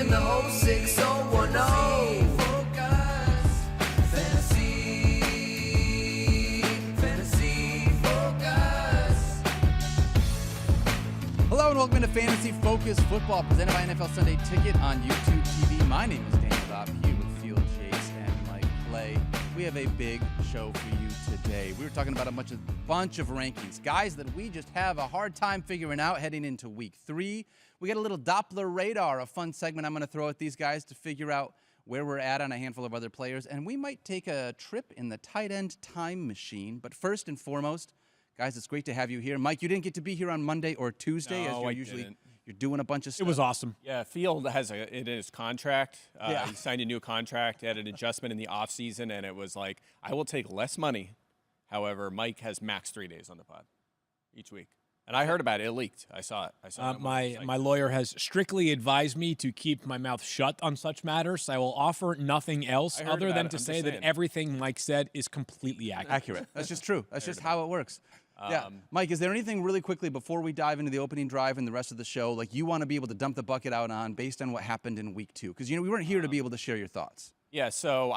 in the 06010. Focus, fantasy focus. Hello and welcome to Fantasy Focus Football, presented by NFL Sunday Ticket on YouTube TV. My name is Daniel Dopp, here with Field Yates and Mike Clay. We have a big show for you today. We were talking about a bunch of rankings, guys that we just have a hard time figuring out heading into week 3. We got a little Doppler Radar, a fun segment I'm going to throw at these guys to figure out where we're at on a handful of other players. And we might take a trip in the tight end time machine. But first and foremost, guys, it's great to have you here. Mike, you didn't get to be here on Monday or Tuesday, as you're usually you're doing a bunch of stuff. It was awesome. Yeah, Field has it in his contract. He signed a new contract, had an adjustment in the offseason, and it was like, I will take less money. However, Mike has max 3 days on the pod each week. And I heard about it. It leaked. I saw it. My lawyer has strictly advised me to keep my mouth shut on such matters. I will offer nothing else other than to say that everything Mike said is completely accurate. That's just true. That's just how it works. Yeah, Mike, is there anything really quickly before we dive into the opening drive and the rest of the show, like you want to be able to dump the bucket out on based on what happened in week 2? Because, we weren't here to be able to share your thoughts. Yeah, so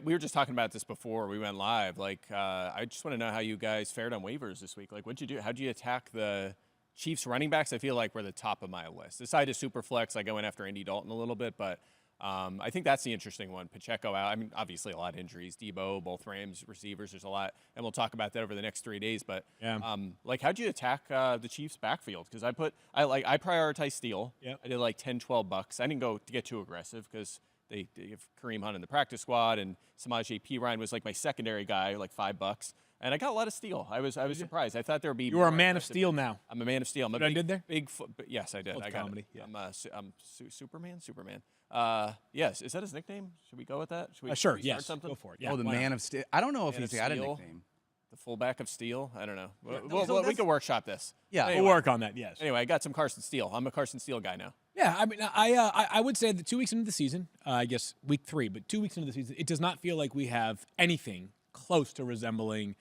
we were just talking about this before we went live. Like, I just want to know how you guys fared on waivers this week. Like, what'd you do? How'd you attack the Chiefs running backs? I feel like we're the top of my list. Aside of Superflex, I go in after Andy Dalton a little bit, but I think that's the interesting one. Pacheco out. I mean, obviously a lot of injuries. Debo, both Rams receivers. There's a lot, and we'll talk about that over the next 3 days. But like, how'd you attack the Chiefs' backfield? Because I prioritized Steele. Yep. I did like $10-12. I didn't go to get too aggressive because they have Kareem Hunt in the practice squad, and Samaje Perine was like my secondary guy, like $5. And I got a lot of Steele. I was surprised. I thought there would be. You are a man of Steel now. I'm a man of Steel. I did there? Yes, I did. I got comedy. it. Yeah. I'm Superman. Yes. Is that his nickname? Should we go with that? Should we? Sure. Start Yes. something? Go for it. Yeah. Oh, the man of Steel. I don't know if he's got a Steel. nickname. The fullback of Steel. I don't know. We So can workshop this. Yeah, Anyway. We'll work on that. Yes. Anyway, I got some Carson Steele. I'm a Carson Steele guy now. Yeah, I mean, I would say that 2 weeks into the season, I guess week 3, but 2 weeks into the season, it does not feel like we have anything close to resembling,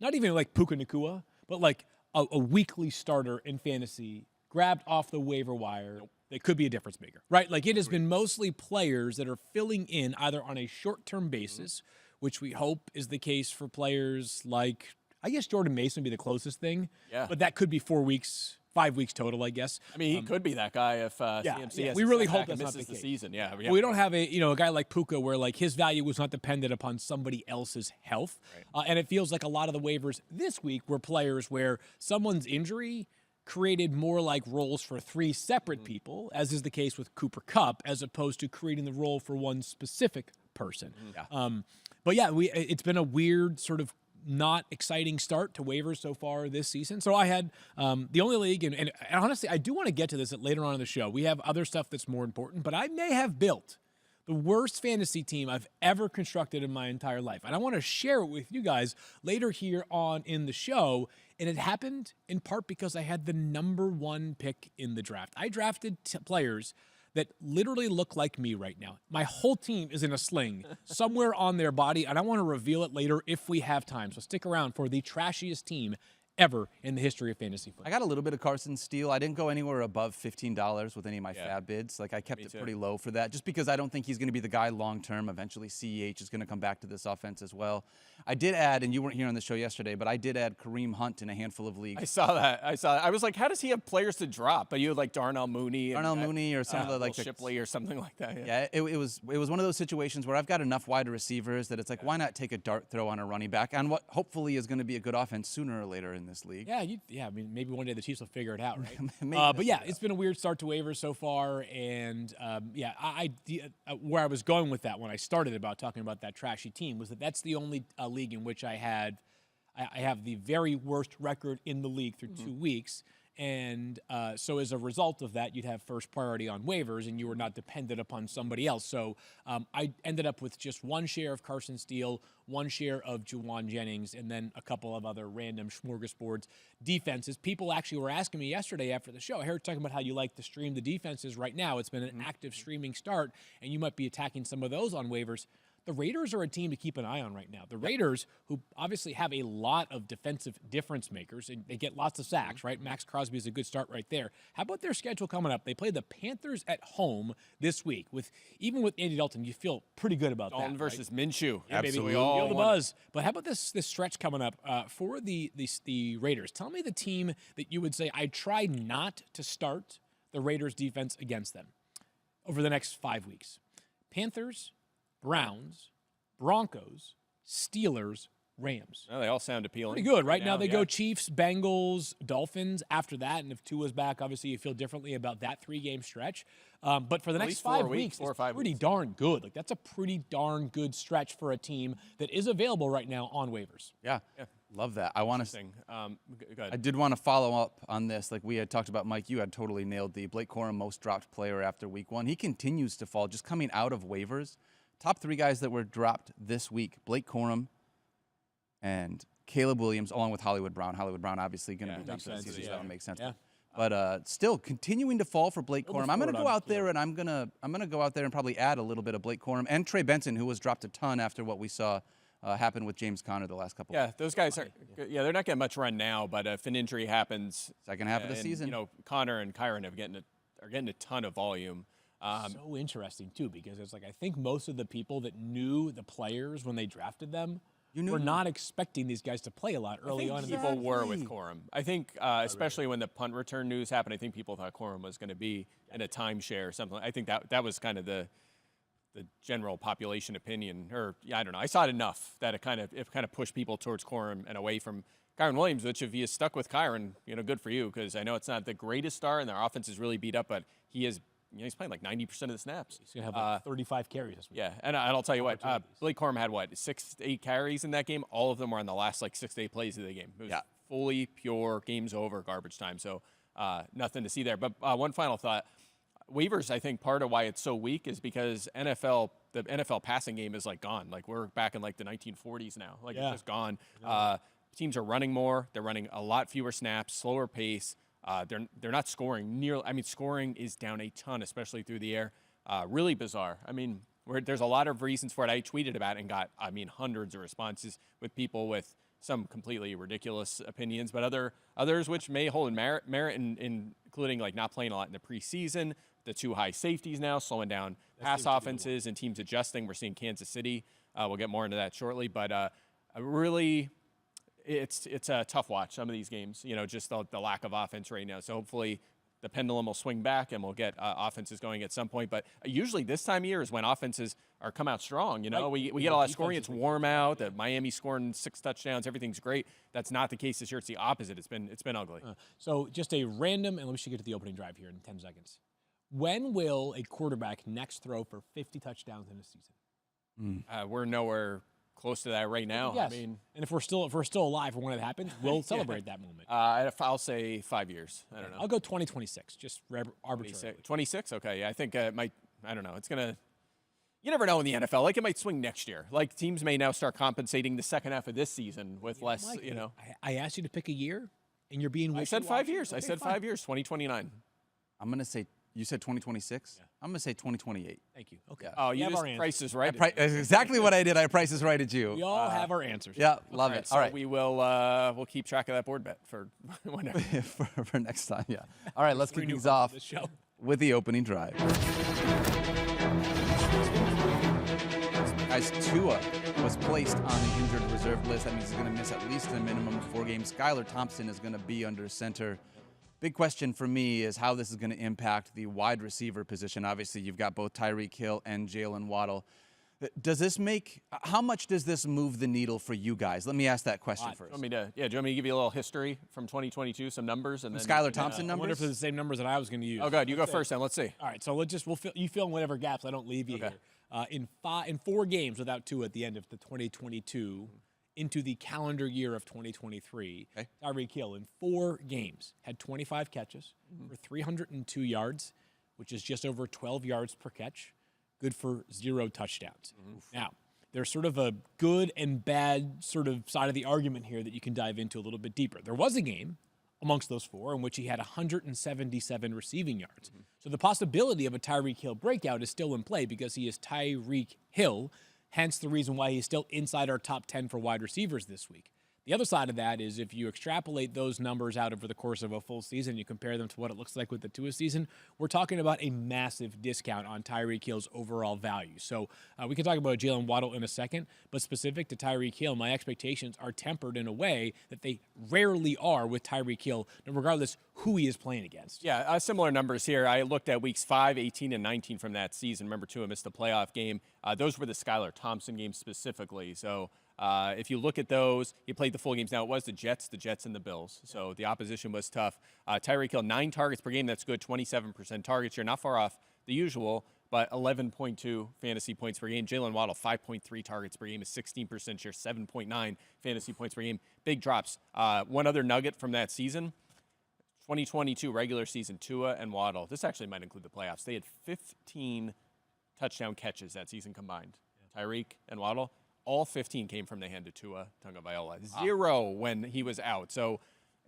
not even like Puka Nacua, but like a weekly starter in fantasy grabbed off the waiver wire that could be a difference maker, right? Like, it has been mostly players that are filling in either on a short-term basis, which we hope is the case for players like, I guess Jordan Mason would be the closest thing, but that could be 4 weeks. 5 weeks total, I guess. I mean, he could be that guy if CMC has we really hope that's not the misses the case. season. Yeah, We don't have a guy like Puka where like his value was not dependent upon somebody else's health, and it feels like a lot of the waivers this week were players where someone's injury created more like roles for 3 separate people, as is the case with Cooper Kupp, as opposed to creating the role for one specific person. But yeah, it's been a weird sort of not exciting start to waivers so far this season. So I had the only league, and honestly, I do want to get to this later on in the show. We have other stuff that's more important, but I may have built the worst fantasy team I've ever constructed in my entire life. And I want to share it with you guys later here on in the show. And it happened in part because I had the number 1 pick in the draft. I drafted players that literally look like me right now. My whole team is in a sling somewhere on their body, and I want to reveal it later if we have time. So stick around for the trashiest team ever in the history of fantasy football. I got a little bit of Carson Steele. I didn't go anywhere above $15 with any of my fab bids. Like, I kept it pretty low for that, just because I don't think he's going to be the guy long term. Eventually, CEH is going to come back to this offense as well. I did add, and you weren't here on the show yesterday, but I did add Kareem Hunt in a handful of leagues. I saw that. I was like, how does he have players to drop? But you had like Darnell Mooney. Mooney or some of the, like, Shipley or something like that. Yeah, it was one of those situations where I've got enough wide receivers that it's like, why not take a dart throw on a running back on what hopefully is going to be a good offense sooner or later in this league. Yeah, I mean, maybe one day the Chiefs will figure it out, right? But yeah, it's been a weird start to waivers so far, and where I was going with that when I started about talking about that trashy team was that's the only league in which I have the very worst record in the league through 2 weeks. And so as a result of that, you'd have first priority on waivers, and you were not dependent upon somebody else. So I ended up with just 1 share of Carson Steele, 1 share of Juwan Jennings, and then a couple of other random smorgasbords defenses. People actually were asking me yesterday after the show, I heard talking about how you like to stream the defenses right now. It's been an active streaming start, and you might be attacking some of those on waivers. the Raiders are a team to keep an eye on right now. The Raiders, who obviously have a lot of defensive difference makers, and they get lots of sacks, right? Max Crosby is a good start right there. How about their schedule coming up? They play the Panthers at home this week. Even with Andy Dalton, you feel pretty good about Dalton that. versus Minshew. Yeah, baby, Absolutely. we all feel the buzz. But how about this stretch coming up for the Raiders? Tell me the team that you would say, I try not to start the Raiders defense against them over the next 5 weeks. Panthers, Browns, Broncos, Steelers, Rams. Well, they all sound appealing. Pretty good. Right now they yeah. go Chiefs, Bengals, Dolphins after that. And if Tua's back, obviously you feel differently about that 3-game stretch. But for the next least 5 4 weeks, weeks, 4 or it's 5 pretty weeks. darn good. Like that's a pretty darn good stretch for a team that is available right now on waivers. Yeah. Love that. I want to. Interesting. Go ahead. I did want to follow up on this. Like we had talked about, Mike, you had totally nailed the Blake Corum most dropped player after week 1. He continues to fall, just coming out of waivers. Top 3 guys that were dropped this week: Blake Corum and Caleb Williams, along with Hollywood Brown. Hollywood Brown obviously going to be done for the season, so that would make sense. Yeah. But still continuing to fall for Blake Corum. I'm going to forward go on out there and I'm gonna go out there and probably add a little bit of Blake Corum and Trey Benson, who was dropped a ton after what we saw happen with James Conner the last couple. Yeah, those guys are. Yeah, they're not getting much run now, but if an injury happens, Second half of the and, season. you know, Connor and Kyron are getting a ton of volume. So interesting too, because it's like I think most of the people that knew the players when they drafted them were not expecting these guys to play a lot early on. People were with Corum. I think, especially when the punt return news happened, I think people thought Corum was going to be in a timeshare or something. I think that was kind of the general population opinion, or I don't know. I saw it enough that it kind of pushed people towards Corum and away from Kyron Williams. Which, if he is stuck with Kyron, good for you, because I know it's not the greatest star and their offense is really beat up, but he is. He's playing like 90% of the snaps. He's going to have like 35 carries this week. Yeah, and I'll tell you what, Blake Corum had 6 to 8 carries in that game. All of them were on the last 6 to 8 plays of the game. It was fully pure, game's over, garbage time. So nothing to see there. But one final thought. Waivers, I think part of why it's so weak is because the NFL passing game is gone. We're back in the 1940s now. It's just gone. Teams are running more. They're running a lot fewer snaps, slower pace. They're not scoring nearly. I mean, scoring is down a ton, especially through the air. Really bizarre. I mean, there's a lot of reasons for it. I tweeted about it and got, hundreds of responses with people with some completely ridiculous opinions, but others which may hold merit, including not playing a lot in the preseason, the 2 high safeties now slowing down pass offenses and teams adjusting. We're seeing Kansas City. We'll get more into that shortly, but really. It's a tough watch, some of these games, just the lack of offense right now. So hopefully the pendulum will swing back and we'll get offenses going at some point. But usually this time of year is when offenses come out strong. We get a lot of scoring. It's warm out. The Miami scoring 6 touchdowns. Everything's great. That's not the case this year. It's the opposite. It's been ugly. So just a random, and we should get to the opening drive here in 10 seconds. When will a quarterback next throw for 50 touchdowns in a season? We're nowhere close to that right now. Yes. And if we're still alive for when it happens, we'll celebrate that moment. I'll say 5 years. I don't know. I'll go 2026, just arbitrarily. 26? Okay, yeah, I think it might. I don't know. It's gonna. You never know in the NFL. It might swing next year. Teams may now start compensating the second half of this season with less. Mike, I asked you to pick a year, and you're being. I said 5 years. Okay, I said 5 years. 2029. I'm gonna say. You said 2026? Yeah. I'm going to say 2028. Thank you. Okay. Oh, you just Price is Right. That's exactly what I did. I Price is Right at you. We all have our answers. Yeah, love it. So all right. we will we'll keep track of that board bet for whenever. for next time, yeah. All right, let's kick things off with the opening drive. Guys, Tua was placed on the injured reserve list. That means he's going to miss at least a minimum of 4 games. Skylar Thompson is going to be under center. Big question for me is how this is going to impact the wide receiver position. Obviously, you've got both Tyreek Hill and Jalen Waddle. How much does this move the needle for you guys? Let me ask that question first. Do you want me to give you a little history from 2022, some numbers, and then Skylar Thompson numbers? I wonder if they're the same numbers that I was going to use. Oh, good. You go first, then. Let's see. All right, so you fill in whatever gaps. I don't leave you here. In 4 games without Tua at the end of the 2022 into the calendar year of 2023, Tyreek Hill in 4 games had 25 catches for 302 yards, which is just over 12 yards per catch. Good for 0 touchdowns. Now, there's sort of a good and bad sort of side of the argument here that you can dive into a little bit deeper. There was a game amongst those 4 in which he had 177 receiving yards. So the possibility of a Tyreek Hill breakout is still in play because he is Tyreek Hill, hence the reason why he's still inside our top 10 for wide receivers this week. The other side of that is if you extrapolate those numbers out over the course of a full season, you compare them to what it looks like with the Tua season, we're talking about a massive discount on Tyreek Hill's overall value. So we can talk about Jalen Waddle in a second, but specific to Tyreek Hill, my expectations are tempered in a way that they rarely are with Tyreek Hill, regardless who he is playing against. Yeah, similar numbers here. I looked at weeks 5, 18, and 19 from that season. Remember, Tua missed the playoff game. Those were the Skylar Thompson games specifically. So if you look at those, he played the full games. Now, it was the Jets, and the Bills. So the opposition was tough. Tyreek Hill, 9 targets per game. That's good, 27% targets. You're not far off the usual, but 11.2 fantasy points per game. Jalen Waddle, 5.3 targets per game, is 16% share, 7.9 fantasy points per game. Big drops. One other nugget from that season, 2022 regular season, Tua and Waddle. This actually might include the playoffs. They had 15 touchdown catches that season combined. Tyreek and Waddle. All 15 came from the hand of Tua Tagovailoa. 0 when he was out. So,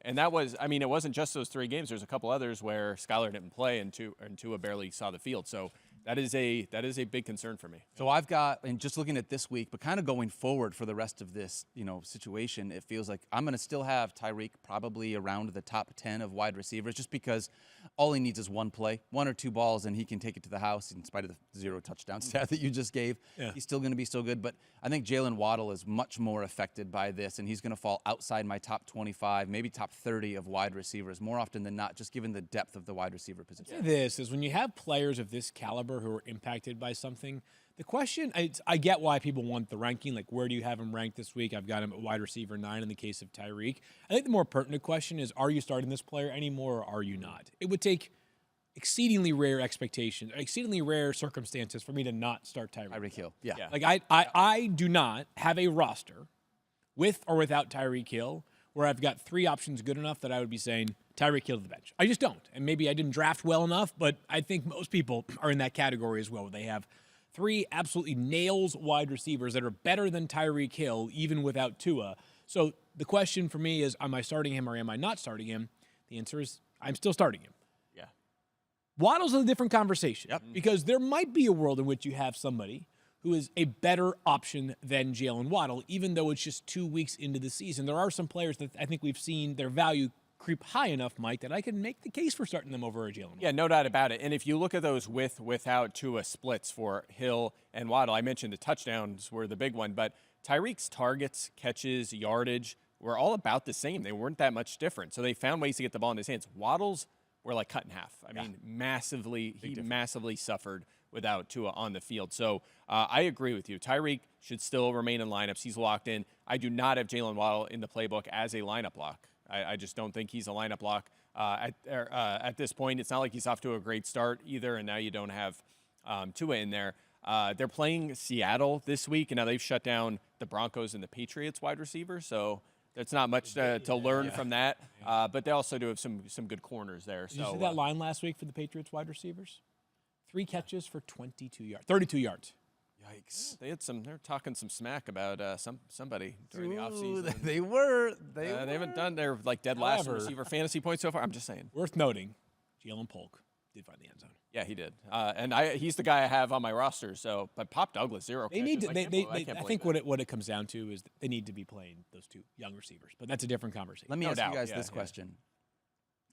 and that was, I mean, it wasn't just those 3 games. There's a couple others where Skylar didn't play and Tua barely saw the field. So that is a big concern for me. So I've got, and just looking at this week, but kind of going forward for the rest of this, situation, it feels like I'm going to still have Tyreek probably around the top 10 of wide receivers, just because all he needs is one play, 1 or 2 balls, and he can take it to the house in spite of the 0 touchdown stat that you just gave. Yeah. He's still going to be so good, but I think Jalen Waddle is much more affected by this, and he's going to fall outside my top 25, maybe top 30 of wide receivers more often than not, just given the depth of the wide receiver position. This is when you have players of this caliber who are impacted by something. The question, I get why people want the ranking, like where do you have him ranked this week? I've got him at wide receiver 9 in the case of Tyreek. I think the more pertinent question is, are you starting this player anymore or are you not? It would take exceedingly rare expectations, exceedingly rare circumstances for me to not start Tyreek Hill. Yeah. Like I do not have a roster with or without Tyreek Hill where I've got 3 options good enough that I would be saying Tyreek Hill to the bench. I just don't. And maybe I didn't draft well enough, but I think most people are in that category as well, where they have 3 absolutely nails wide receivers that are better than Tyreek Hill, even without Tua. So the question for me is, am I starting him or am I not starting him? The answer is, I'm still starting him. Yeah. Waddle's a different conversation. Yep. Because there might be a world in which you have somebody who is a better option than Jalen Waddle, even though it's just 2 weeks into the season. There are some players that I think we've seen their value creep high enough, Mike, that I can make the case for starting them over a Jalen Waddle. Yeah, no doubt about it. And if you look at those without Tua splits for Hill and Waddle, I mentioned the touchdowns were the big one, but Tyreek's targets, catches, yardage were all about the same. They weren't that much different. So they found ways to get the ball in his hands. Waddle's were like cut in half. I mean, massively suffered without Tua on the field. So I agree with you. Tyreek should still remain in lineups. He's locked in. I do not have Jalen Waddle in the playbook as a lineup lock. I just don't think he's a lineup lock at this point. It's not like he's off to a great start either, and now you don't have Tua in there. They're playing Seattle this week, and now they've shut down the Broncos and the Patriots wide receivers, so there's not much to learn from that. But they also do have some good corners there. Did you see that line last week for the Patriots wide receivers? 3 catches for 32 yards. Yikes! They're talking some smack about somebody during the offseason. They were. They haven't done their dead last receiver fantasy points so far. I'm just saying. Worth noting, Jalen Polk did find the end zone. Yeah, he did. And he's the guy I have on my roster. So, but Pop Douglas 0 They catches. need to. I think what it comes down to is they need to be playing those 2 young receivers. But that's a different conversation. Let me ask you guys this question.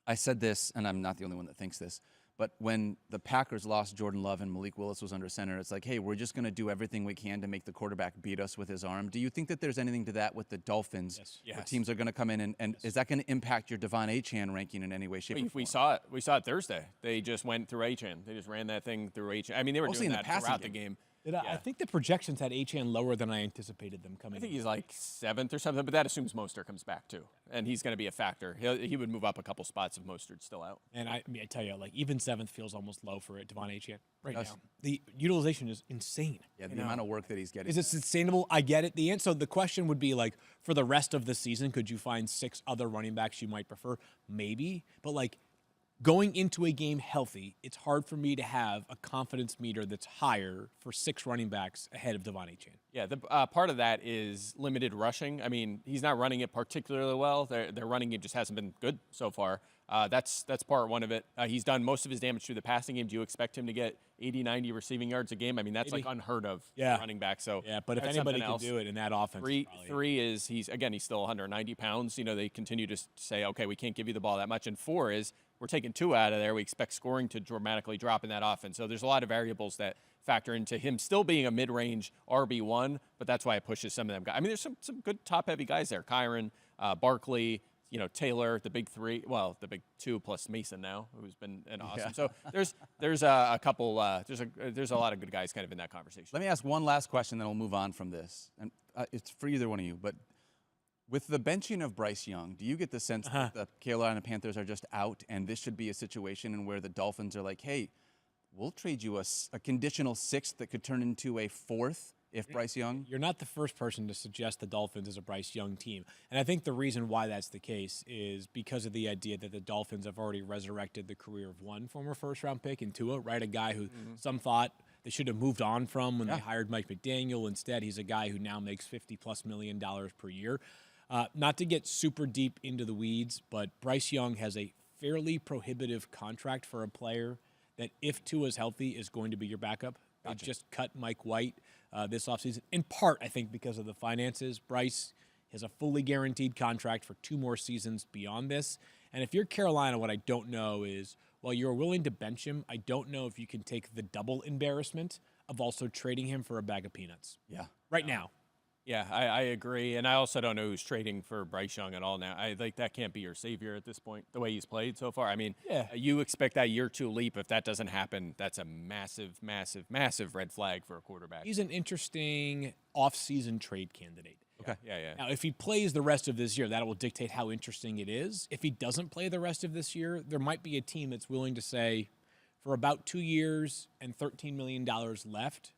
I said this, and I'm not the only one that thinks this. But when the Packers lost Jordan Love and Malik Willis was under center, it's like, hey, we're just going to do everything we can to make the quarterback beat us with his arm. Do you think that there's anything to that with the Dolphins? Yes. Where teams are going to come in, and is that going to impact your Devon Achane ranking in any way, shape, or form? We saw it. We saw it Thursday. They just went through Achane. They just ran that thing through Achane. I mean, they were Mostly doing in the that throughout passing the game. I think the projections had Achane lower than I anticipated them coming. I think he's like 7th or something, but that assumes Mostert comes back too, and he's going to be a factor. He would move up a couple spots if Mostert's still out. And I tell you, even 7th feels almost low for Devon Achane right now. The utilization is insane. Yeah, the amount of work that he's getting. Is it sustainable? I get it. So the question would be for the rest of the season, could you find 6 other running backs you might prefer? Maybe, but going into a game healthy, it's hard for me to have a confidence meter that's higher for 6 running backs ahead of Devon Achane. Yeah, the part of that is limited rushing. I mean, he's not running it particularly well. Their running game just hasn't been good so far. That's part one of it. He's done most of his damage through the passing game. Do you expect him to get 80, 90 receiving yards a game? I mean, that's like unheard of for a running back. So yeah, but if that's anybody something can else. do it in that offense, Three is he's still 190 pounds. You know, they continue to say, okay, we can't give you the ball that much. And 4 is we're taking 2 out of there. We expect scoring to dramatically drop in that offense. So there's a lot of variables that factor into him still being a mid-range RB1, but that's why it pushes some of them guys. I mean, there's some good top-heavy guys there. Kyron, Barkley, Taylor, the big 3, well, the big 2 plus Mason now, who's been an awesome. So there's a couple, there's a lot of good guys kind of in that conversation. Let me ask one last question, then we'll move on from this. And it's for either one of you, but with the benching of Bryce Young, do you get the sense that the Carolina Panthers are just out, and this should be a situation in where the Dolphins are like, hey, we'll trade you a conditional 6th that could turn into a 4th if Bryce Young? You're not the first person to suggest the Dolphins as a Bryce Young team. And I think the reason why that's the case is because of the idea that the Dolphins have already resurrected the career of one former first-round pick in Tua, right? A guy who some thought they should have moved on from when they hired Mike McDaniel. Instead, he's a guy who now makes $50+ million per year. Not to get super deep into the weeds, but Bryce Young has a fairly prohibitive contract for a player that, if Tua's healthy, is going to be your backup. They just cut Mike White this offseason, in part, I think, because of the finances. Bryce has a fully guaranteed contract for 2 more seasons beyond this. And if you're Carolina, what I don't know is, while you're willing to bench him, I don't know if you can take the double embarrassment of also trading him for a bag of peanuts. Yeah. Right now. Yeah, I agree, and I also don't know who's trading for Bryce Young at all now. I think that can't be your savior at this point, the way he's played so far. I mean, you expect that year 2 leap. If that doesn't happen, that's a massive, massive, massive red flag for a quarterback. He's an interesting off-season trade candidate. Okay. Yeah. Now, if he plays the rest of this year, that will dictate how interesting it is. If he doesn't play the rest of this year, there might be a team that's willing to say, for about 2 years and $13 million left,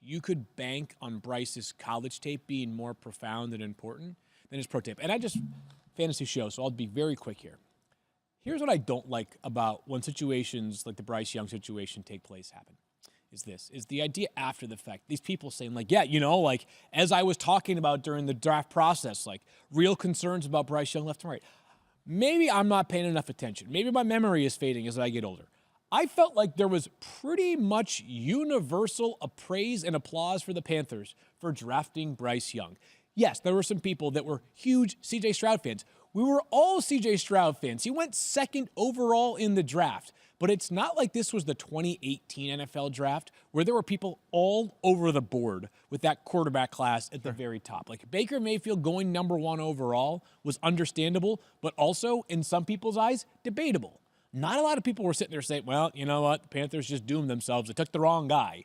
you could bank on Bryce's college tape being more profound and important than his pro tape. And fantasy show, so I'll be very quick here. Here's what I don't like about when situations like the Bryce Young situation take place happen. Is the idea after the fact, these people saying like, yeah, as I was talking about during the draft process, like real concerns about Bryce Young left and right. Maybe I'm not paying enough attention. Maybe my memory is fading as I get older. I felt like there was pretty much universal praise and applause for the Panthers for drafting Bryce Young. Yes, there were some people that were huge C.J. Stroud fans. We were all C.J. Stroud fans. He went 2nd overall in the draft. But it's not like this was the 2018 NFL draft where there were people all over the board with that quarterback class at the very top. Like Baker Mayfield going number 1 overall was understandable, but also, in some people's eyes, debatable. Not a lot of people were sitting there saying, well, you know what? The Panthers just doomed themselves. They took the wrong guy.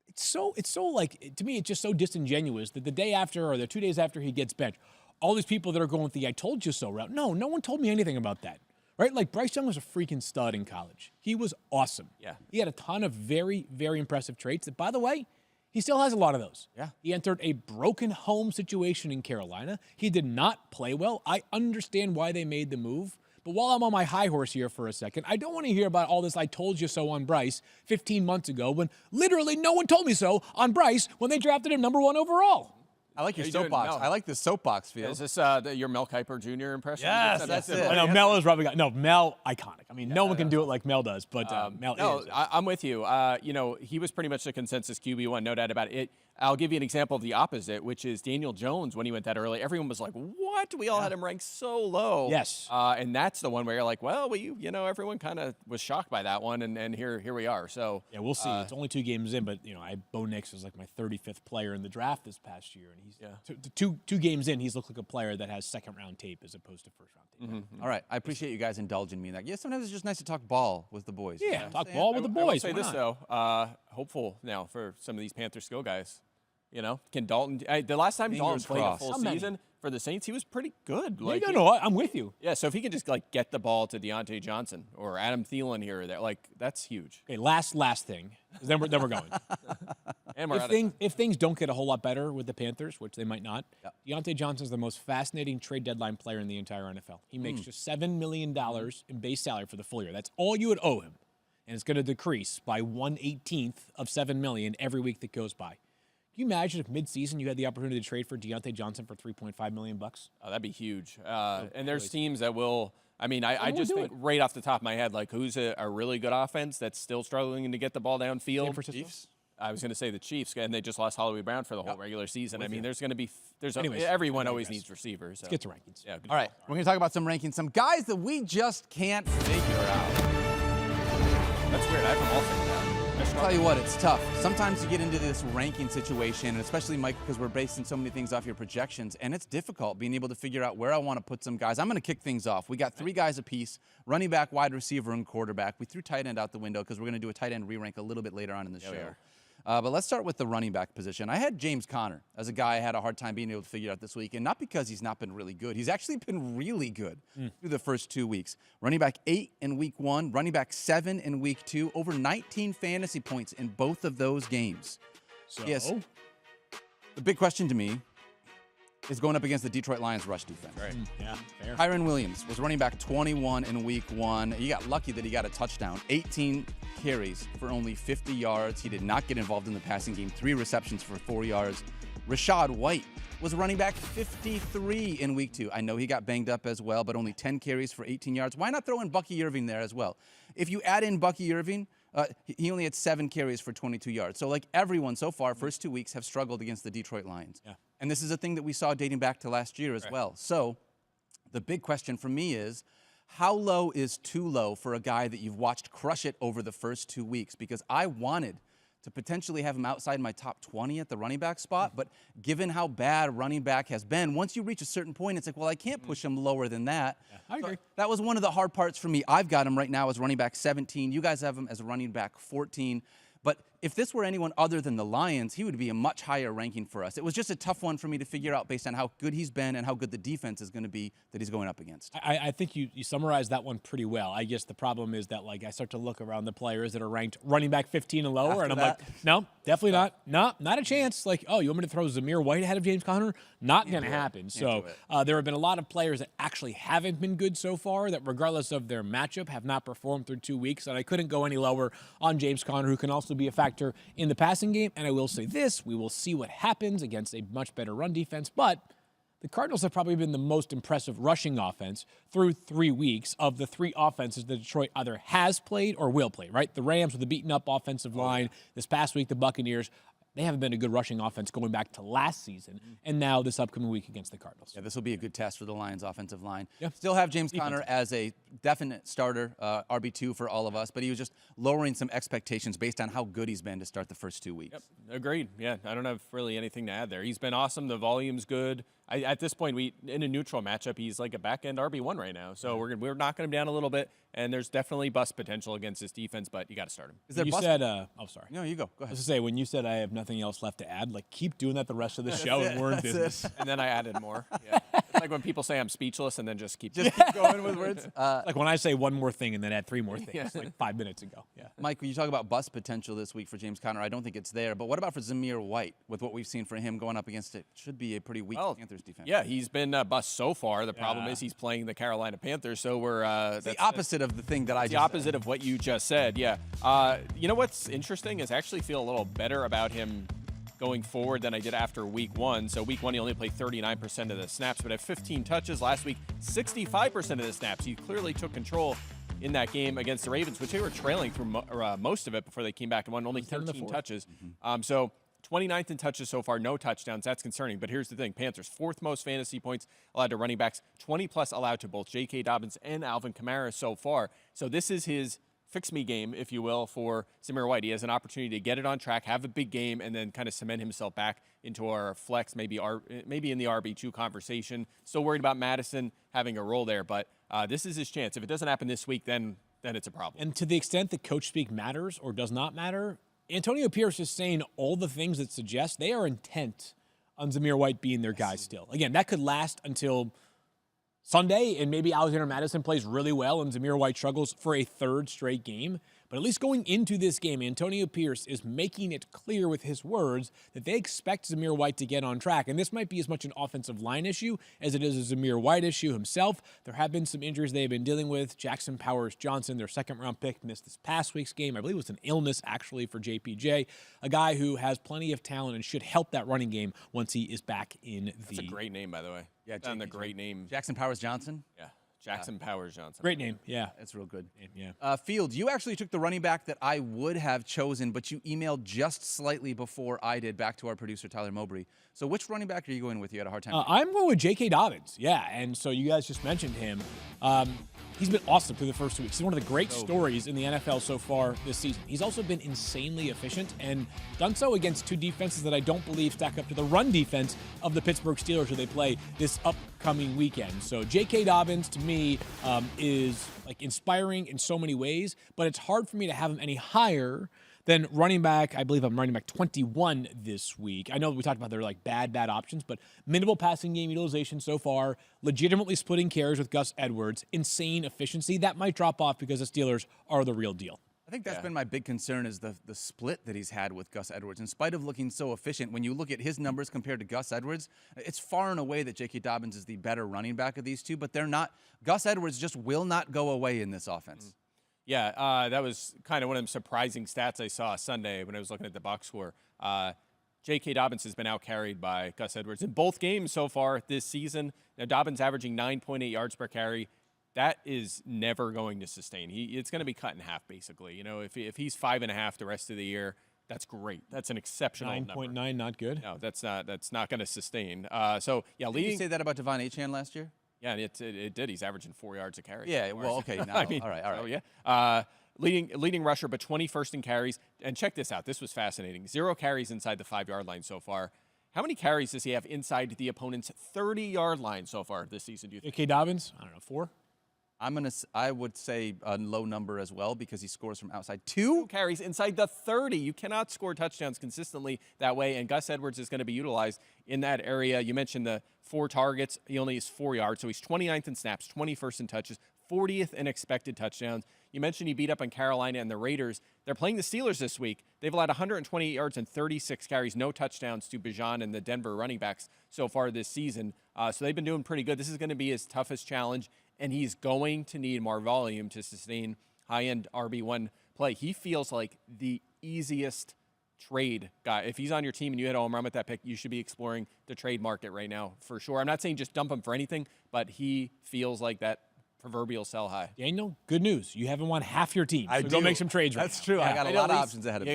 It's so like, to me, it's just so disingenuous that the day after or the 2 days after he gets benched, all these people that are going with the I told you so route. No one told me anything about that. Right? Like Bryce Young was a freaking stud in college. He was awesome. Yeah. He had a ton of very, very impressive traits that, by the way, he still has a lot of those. Yeah. He entered a broken home situation in Carolina. He did not play well. I understand why they made the move. But while I'm on my high horse here for a second, I don't want to hear about all this I told you so on Bryce 15 months ago when literally no one told me so on Bryce when they drafted him number 1 overall. I like your Are you doing soapbox. Mel? I like this soapbox feel. Is this your Mel Kiper Jr. impression? Yes, that's it. I know Mel is probably no Mel iconic. I mean, no one can do it like Mel does, but Mel is. I'm with you. He was pretty much the consensus QB1, no doubt about it. I'll give you an example of the opposite, which is Daniel Jones. When he went that early, everyone was like, "What? We all had him ranked so low." Yes. And that's the one where you're like, "Well, everyone kind of was shocked by that one, and here we are." So yeah, we'll see. It's only 2 games in, but Bo Nix was like my 35th player in the draft this past year, and he's two games in. He's looked like a player that has 2nd-round tape as opposed to 1st-round tape. All right, I appreciate you guys indulging me in that. Yeah, sometimes it's just nice to talk ball with the boys. Yeah, You know what I'm talk saying? ball with the I will boys. say Why this not? though, hopeful now for some of these Panther skill guys. Can Dalton? The last time Dalton Fingers played a crossed. full How many? season for the Saints, he was pretty good. No, I'm with you. Yeah, so if he can just get the ball to Deontay Johnson or Adam Thielen here or there, that's huge. Okay, last thing. 'Cause Then we're going. And we're out of If things don't get a whole lot better with the Panthers, which they might not, Deontay Johnson's the most fascinating trade deadline player in the entire NFL. He makes just $7 million in base salary for the full year. That's all you would owe him, and it's going to decrease by 1/18 of $7 million every week that goes by. Can you imagine if mid-season you had the opportunity to trade for Deontay Johnson for $3.5 million? Oh, that'd be huge. And there's teams that will I mean, I just think right off the top of my head, like who's a really good offense that's still struggling to get the ball downfield? Chiefs? I was going to say the Chiefs, and they just lost Hollywood Brown for the whole regular season. I mean, there's going to be everyone always needs receivers. So. Let's get to rankings. Yeah. All right, we're going to talk about some rankings, some guys that we just can't figure out. That's weird. I have them all figured out. I'll tell you what, it's tough. Sometimes you get into this ranking situation, and especially, Mike, because we're basing so many things off your projections, and it's difficult being able to figure out where I want to put some guys. I'm going to kick things off. We got 3 guys apiece, running back, wide receiver, and quarterback. We threw tight end out the window because we're going to do a tight end re-rank a little bit later on in the show. But let's start with the running back position. I had James Conner as a guy I had a hard time being able to figure out this week, and not because he's not been really good. He's actually been really good through the first 2 weeks. Running back 8 in week 1, running back 7 in week 2, over 19 fantasy points in both of those games. So? Yes. The big question to me is going up against the Detroit Lions rush defense. Right. Yeah, fair. Kyron Williams was running back 21 in week 1. He got lucky that he got a touchdown. 18 carries for only 50 yards. He did not get involved in the passing game. 3 receptions for 4 yards. Rashad White was running back 53 in week 2. I know he got banged up as well, but only 10 carries for 18 yards. Why not throw in Bucky Irving there as well? If you add in Bucky Irving, he only had 7 carries for 22 yards. So like everyone so far, first 2 weeks have struggled against the Detroit Lions. Yeah. And this is a thing that we saw dating back to last year as well. So the big question for me is, how low is too low for a guy that you've watched crush it over the first 2 weeks? Because I wanted to potentially have him outside my top 20 at the running back spot, but given how bad running back has been, once you reach a certain point, it's like, well, I can't push him lower than that. Yeah, I agree. So that was one of the hard parts for me. I've got him right now as running back 17. You guys have him as running back 14. But if this were anyone other than the Lions, he would be a much higher ranking for us. It was just a tough one for me to figure out based on how good he's been and how good the defense is going to be that he's going up against. I think you summarized that one pretty well. I guess the problem is that, like, I start to look around the players that are ranked running back 15 and lower, and I'm like, no, definitely not. No, not a chance. Like, oh, you want me to throw Samir White ahead of James Conner? Not going to happen. So there have been a lot of players that actually haven't been good so far that, regardless of their matchup, have not performed through 2 weeks, and I couldn't go any lower on James Conner, who can also be a factor in the passing game. And I will say this, we will see what happens against a much better run defense, but the Cardinals have probably been the most impressive rushing offense through 3 weeks of the 3 offenses that Detroit either has played or will play, right? The Rams with a beaten-up offensive line. This past week, the Buccaneers, they haven't been a good rushing offense going back to last season, and now this upcoming week against the Cardinals. Yeah, this will be a good test for the Lions' offensive line. Yeah. Still have James Conner as a definite starter, RB2 for all of us, but he was just lowering some expectations based on how good he's been to start the first 2 weeks. Yep, agreed. Yeah, I don't have really anything to add there. He's been awesome. The volume's good. At this point, in a neutral matchup, he's like a back-end RB1 right now. So we're knocking him down a little bit, and there's definitely bust potential against this defense, but you got to start him. Is there You bust? said, oh, sorry. No, you go. Go I ahead. was to say, when you said I have nothing else left to add, like, keep doing that the rest of the show, and we're in business. And then I added more. Yeah. It's like when people say I'm speechless and then just keep Going with words. Like when I say one more thing and then add 3 more things, like 5 minutes ago. Yeah. Mike, when you talk about bust potential this week for James Conner, I don't think it's there. But what about for Samir White with what we've seen for him going up against it? Should be a pretty weak Panthers defense. Yeah, he's been bust so far. The problem is he's playing the Carolina Panthers, so we're It's the opposite of the thing that I just the opposite of what you just said. Yeah. You know what's interesting is I actually feel a little better about him going forward than I did after week 1. So week 1, he only played 39% of the snaps, but had 15 touches. Last week, 65% of the snaps. He clearly took control in that game against the Ravens, which they were trailing through most of it before they came back and won. Only 13 touches. So 29th in touches so far, no touchdowns. That's concerning. But here's the thing. Panthers, 4th most fantasy points allowed to running backs, 20-plus allowed to both J.K. Dobbins and Alvin Kamara so far. So this is his fix-me game, if you will, for Samir White. He has an opportunity to get it on track, have a big game, and then kind of cement himself back into our flex, maybe in the RB2 conversation. Still worried about Madison having a role there, but this is his chance. If it doesn't happen this week, then it's a problem. And to the extent that coach speak matters or does not matter, Antonio Pierce is saying all the things that suggest they are intent on Samir White being their guy still. Again, that could last until Sunday, and maybe Alexander Madison plays really well and Samir White struggles for a 3rd straight game. But at least going into this game, Antonio Pierce is making it clear with his words that they expect Samir White to get on track. And this might be as much an offensive line issue as it is a Samir White issue himself. There have been some injuries they've been dealing with. Jackson Powers-Johnson, their 2nd-round pick, missed this past week's game. I believe it was an illness, actually, for JPJ, a guy who has plenty of talent and should help that running game once he is back in That's a great name, by the way. Yeah, and a great name. Jackson Powers-Johnson. Yeah. Jackson Powers Johnson. Great name. Yeah. That's real good. Yeah. Fields, you actually took the running back that I would have chosen, but you emailed just slightly before I did back to our producer, Tyler Mowbray. So which running back are you going with? You had a hard time. I'm going with J.K. Dobbins. Yeah, and so you guys just mentioned him. He's been awesome through the first 2 weeks. He's one of the great stories in the NFL so far this season. He's also been insanely efficient and done so against two defenses that I don't believe stack up to the run defense of the Pittsburgh Steelers, who they play this upcoming weekend. So J.K. Dobbins, to me, is like inspiring in so many ways, but it's hard for me to have him any higher than running back. I believe I'm running back 21 this week. I know we talked about they're like bad options, but minimal passing game utilization so far, legitimately splitting carries with Gus Edwards, insane efficiency. That might drop off because the Steelers are the real deal. I think that's been my big concern is the split that he's had with Gus Edwards. In spite of looking so efficient, when you look at his numbers compared to Gus Edwards, it's far and away that J.K. Dobbins is the better running back of these two, but they're not. Gus Edwards just will not go away in this offense. Yeah, that was kind of one of the surprising stats I saw Sunday when I was looking at the box score. J.K. Dobbins has been outcarried by Gus Edwards in both games so far this season. Now, Dobbins averaging 9.8 yards per carry. That is never going to sustain. It's going to be cut in half, basically. You know, if he's 5.5 the rest of the year, that's great. That's an exceptional 9.9, not good. No, that's not going to sustain. So, yeah, Did you say that about Devon Achane last year? Yeah, it did. He's averaging 4 yards a carry. Yeah, well, okay. Now, I mean, all right. So, yeah. Leading rusher, but 21st in carries. And check this out. This was fascinating. 0 carries inside the 5-yard line so far. How many carries does he have inside the opponent's 30-yard line so far this season, do you think? J.K. Dobbins, I don't know, 4? I would say a low number as well because he scores from outside. 2 carries inside the 30. You cannot score touchdowns consistently that way, and Gus Edwards is going to be utilized in that area. You mentioned the 4 targets. He only has 4 yards, so he's 29th in snaps, 21st in touches, 40th in expected touchdowns. You mentioned he beat up on Carolina and the Raiders. They're playing the Steelers this week. They've allowed 128 yards and 36 carries, no touchdowns to Bijan and the Denver running backs so far this season. So they've been doing pretty good. This is going to be his toughest challenge, and he's going to need more volume to sustain high-end RB1 play. He feels like the easiest trade guy. If he's on your team and you hit a home run with that pick, you should be exploring the trade market right now for sure. I'm not saying just dump him for anything, but he feels like that proverbial sell high. Daniel, good news. You haven't won half your team. So go make some trades right now. That's true. I got a lot of options ahead of me.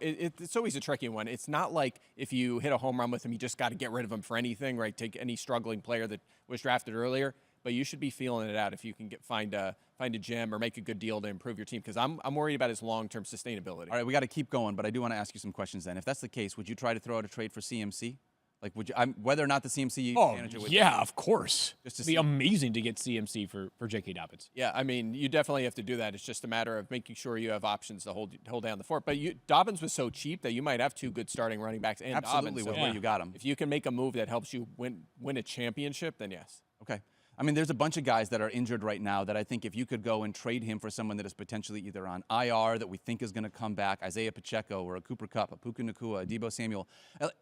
It's always a tricky one. It's not like if you hit a home run with him, you just got to get rid of him for anything, right? Take any struggling player that was drafted earlier. But you should be feeling it out if you can find a gem or make a good deal to improve your team, because I'm worried about his long-term sustainability. All right, we got to keep going, but I do want to ask you some questions then. If that's the case, would you try to throw out a trade for CMC? Like, would you? Whether or not the CMC manager would. Yeah, of course. Just to It'd be amazing to get CMC for J.K. Dobbins. Yeah, I mean, you definitely have to do that. It's just a matter of making sure you have options to hold down the fort. But Dobbins was so cheap that you might have 2 good starting running backs and absolutely Dobbins. with where you got him. If you can make a move that helps you win a championship, then yes. Okay. I mean, there's a bunch of guys that are injured right now that I think if you could go and trade him for someone that is potentially either on IR that we think is going to come back, Isaiah Pacheco or a Cooper Kupp, a Puka Nacua, a Deebo Samuel,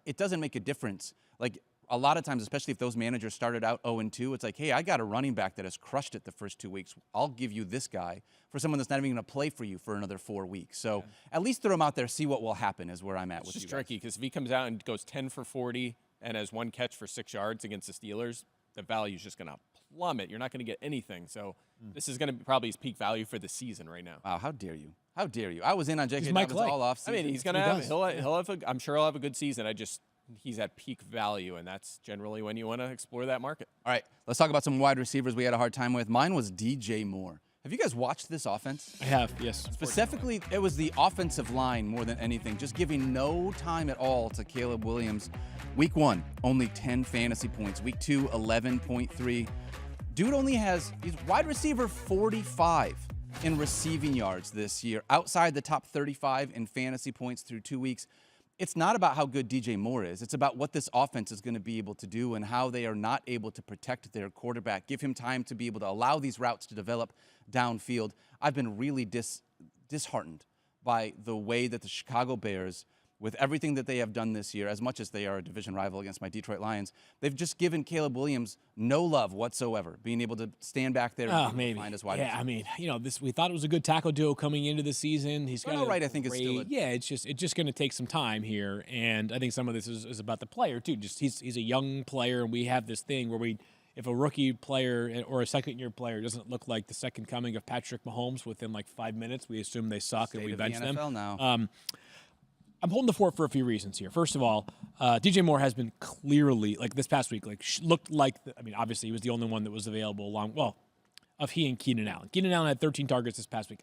it doesn't make a difference. Like, a lot of times, especially if those managers started out 0-2, it's like, hey, I got a running back that has crushed it the first 2 weeks. I'll give you this guy for someone that's not even going to play for you for another 4 weeks. So at least throw him out there, see what will happen is where I'm at with you. It's just tricky because if he comes out and goes 10 for 40 and has 1 catch for 6 yards against the Steelers, the value is just going to plummet. You're not going to get anything. So this is going to be probably his peak value for the season right now. Wow, how dare you? How dare you? I was in on J.K. Dobbins all off season. I mean, he's going to have, I'm sure he'll have a good season. He's at peak value, and that's generally when you want to explore that market. All right, let's talk about some wide receivers we had a hard time with. Mine was DJ Moore. Have you guys watched this offense? I have, yes. Specifically, it was the offensive line more than anything, just giving no time at all to Caleb Williams. Week 1, only 10 fantasy points. Week 2, 11.3. Dude he's wide receiver 45 in receiving yards this year, outside the top 35 in fantasy points through 2 weeks. It's not about how good DJ Moore is. It's about what this offense is going to be able to do and how they are not able to protect their quarterback, give him time to be able to allow these routes to develop downfield. I've been really disheartened by the way that the Chicago Bears, with everything that they have done this year, as much as they are a division rival against my Detroit Lions, they've just given Caleb Williams no love whatsoever, being able to stand back there and find his wide receiver. I mean, we thought it was a good tackle duo coming into the season. He's got right. I think it's still it's just going to take some time here, and I think some of this is about the player too. Just he's a young player, and we have this thing where if a rookie player or a second-year player doesn't look like the second coming of Patrick Mahomes within like 5 minutes, we assume they suck and we bench them. Now. I'm holding the fort for a few reasons here. First of all, DJ Moore has been clearly, like this past week, like looked like, obviously he was the only one that was available of he and Keenan Allen. Keenan Allen had 13 targets this past week.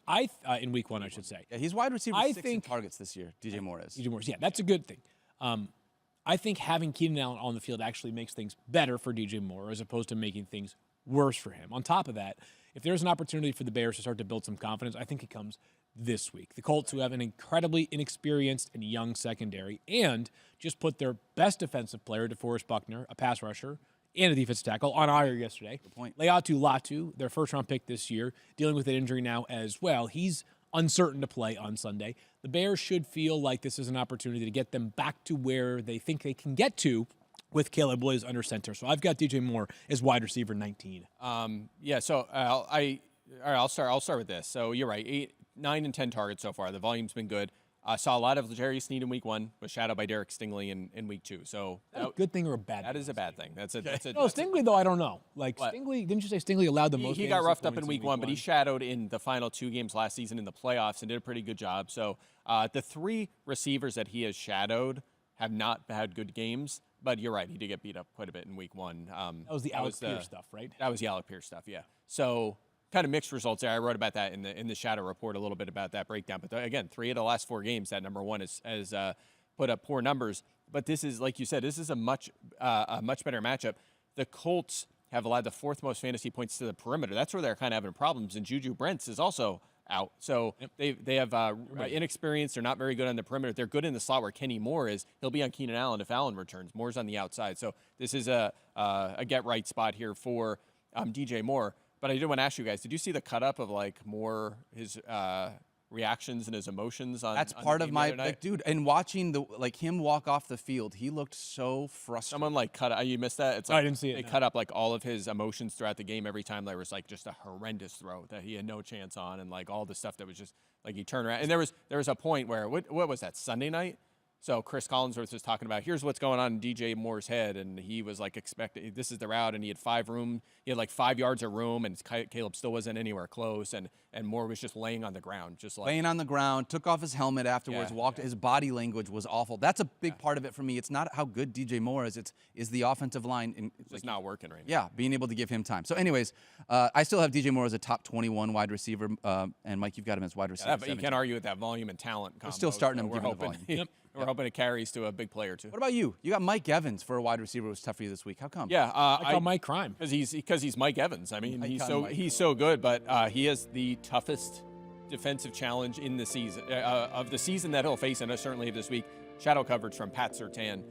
In week 1, I should say. Yeah, he's wide receiver 6 in targets this year, DJ Moore is. DJ Moore, yeah, that's a good thing. I think having Keenan Allen on the field actually makes things better for DJ Moore as opposed to making things worse for him. On top of that, if there's an opportunity for the Bears to start to build some confidence, I think it comes this week. The Colts, who have an incredibly inexperienced and young secondary, and just put their best defensive player, DeForest Buckner, a pass rusher, and a defensive tackle, on IR yesterday. Good point. Leatu Latu, their first-round pick this year, dealing with an injury now as well. He's uncertain to play on Sunday. The Bears should feel like this is an opportunity to get them back to where they think they can get to with Caleb Williams under center. So I've got DJ Moore as wide receiver 19. So I'll start with this. So you're right, 8, 9, and 10 targets so far. The volume's been good. Saw a lot of Jerry Sneed in week 1, was shadowed by Derek Stingley in week 2. So is that a good thing or a bad thing? That is a bad thing. That's a Stingley, though, I don't know. Like, what? Stingley, didn't you say Stingley allowed the most? He got roughed up in week 1, but he shadowed in the final 2 games last season in the playoffs and did a pretty good job. So the 3 receivers that he has shadowed have not had good games. But you're right, he did get beat up quite a bit in week 1. That was the Alec Pierce stuff, right? That was the Alec Pierce stuff, yeah. So kind of mixed results there. I wrote about that in the shadow report a little bit about that breakdown. But again, 3 of the last 4 games, that number 1 has put up poor numbers. But this is, like you said, this is a much better matchup. The Colts have allowed the 4th most fantasy points to the perimeter. That's where they're kind of having problems. And Juju Brents is also out. So they have inexperienced. They're not very good on the perimeter. They're good in the slot where Kenny Moore is. He'll be on Keenan Allen if Allen returns. Moore's on the outside. So this is a get-right spot here for DJ Moore. But I did want to ask you guys, did you see the cut-up of, like, Moore, his reactions and his emotions on That's on part the of game my, the other night? like, dude, and watching him walk off the field, he looked so frustrated. Someone, like, you missed that? It's I like, didn't see it, They no. cut up, like, all of his emotions throughout the game every time there was, like, just a horrendous throw that he had no chance on, and, like, all the stuff that was just, like, he turned around. And there was a point where, what was that, Sunday night? So Chris Collinsworth was talking about, here's what's going on in DJ Moore's head, and he was like expecting this is the route, and he had 5 yards of room, and Caleb still wasn't anywhere close, and Moore was just laying on the ground, just like laying on the ground, took off his helmet afterwards, walked. His body language was awful. That's a big part of it for me. It's not how good DJ Moore is. It's the offensive line. And it's just not working right now. Yeah, being able to give him time. So, anyways, I still have DJ Moore as a top 21 wide receiver, and Mike, you've got him as wide receiver. Yeah, but you 17. can't argue with that volume and talent combo. We're still starting him We're given the hoping, volume. we're hoping it carries to a big player too. What about you? You got Mike Evans for a wide receiver. It was tough for you this week. How come? Yeah, I call Mike Crime. because he's Mike Evans. I mean, Mike. he's so good, but he has the toughest defensive challenge in the season of the season that he'll face, and certainly this week. Shadow coverage from Pat Surtain.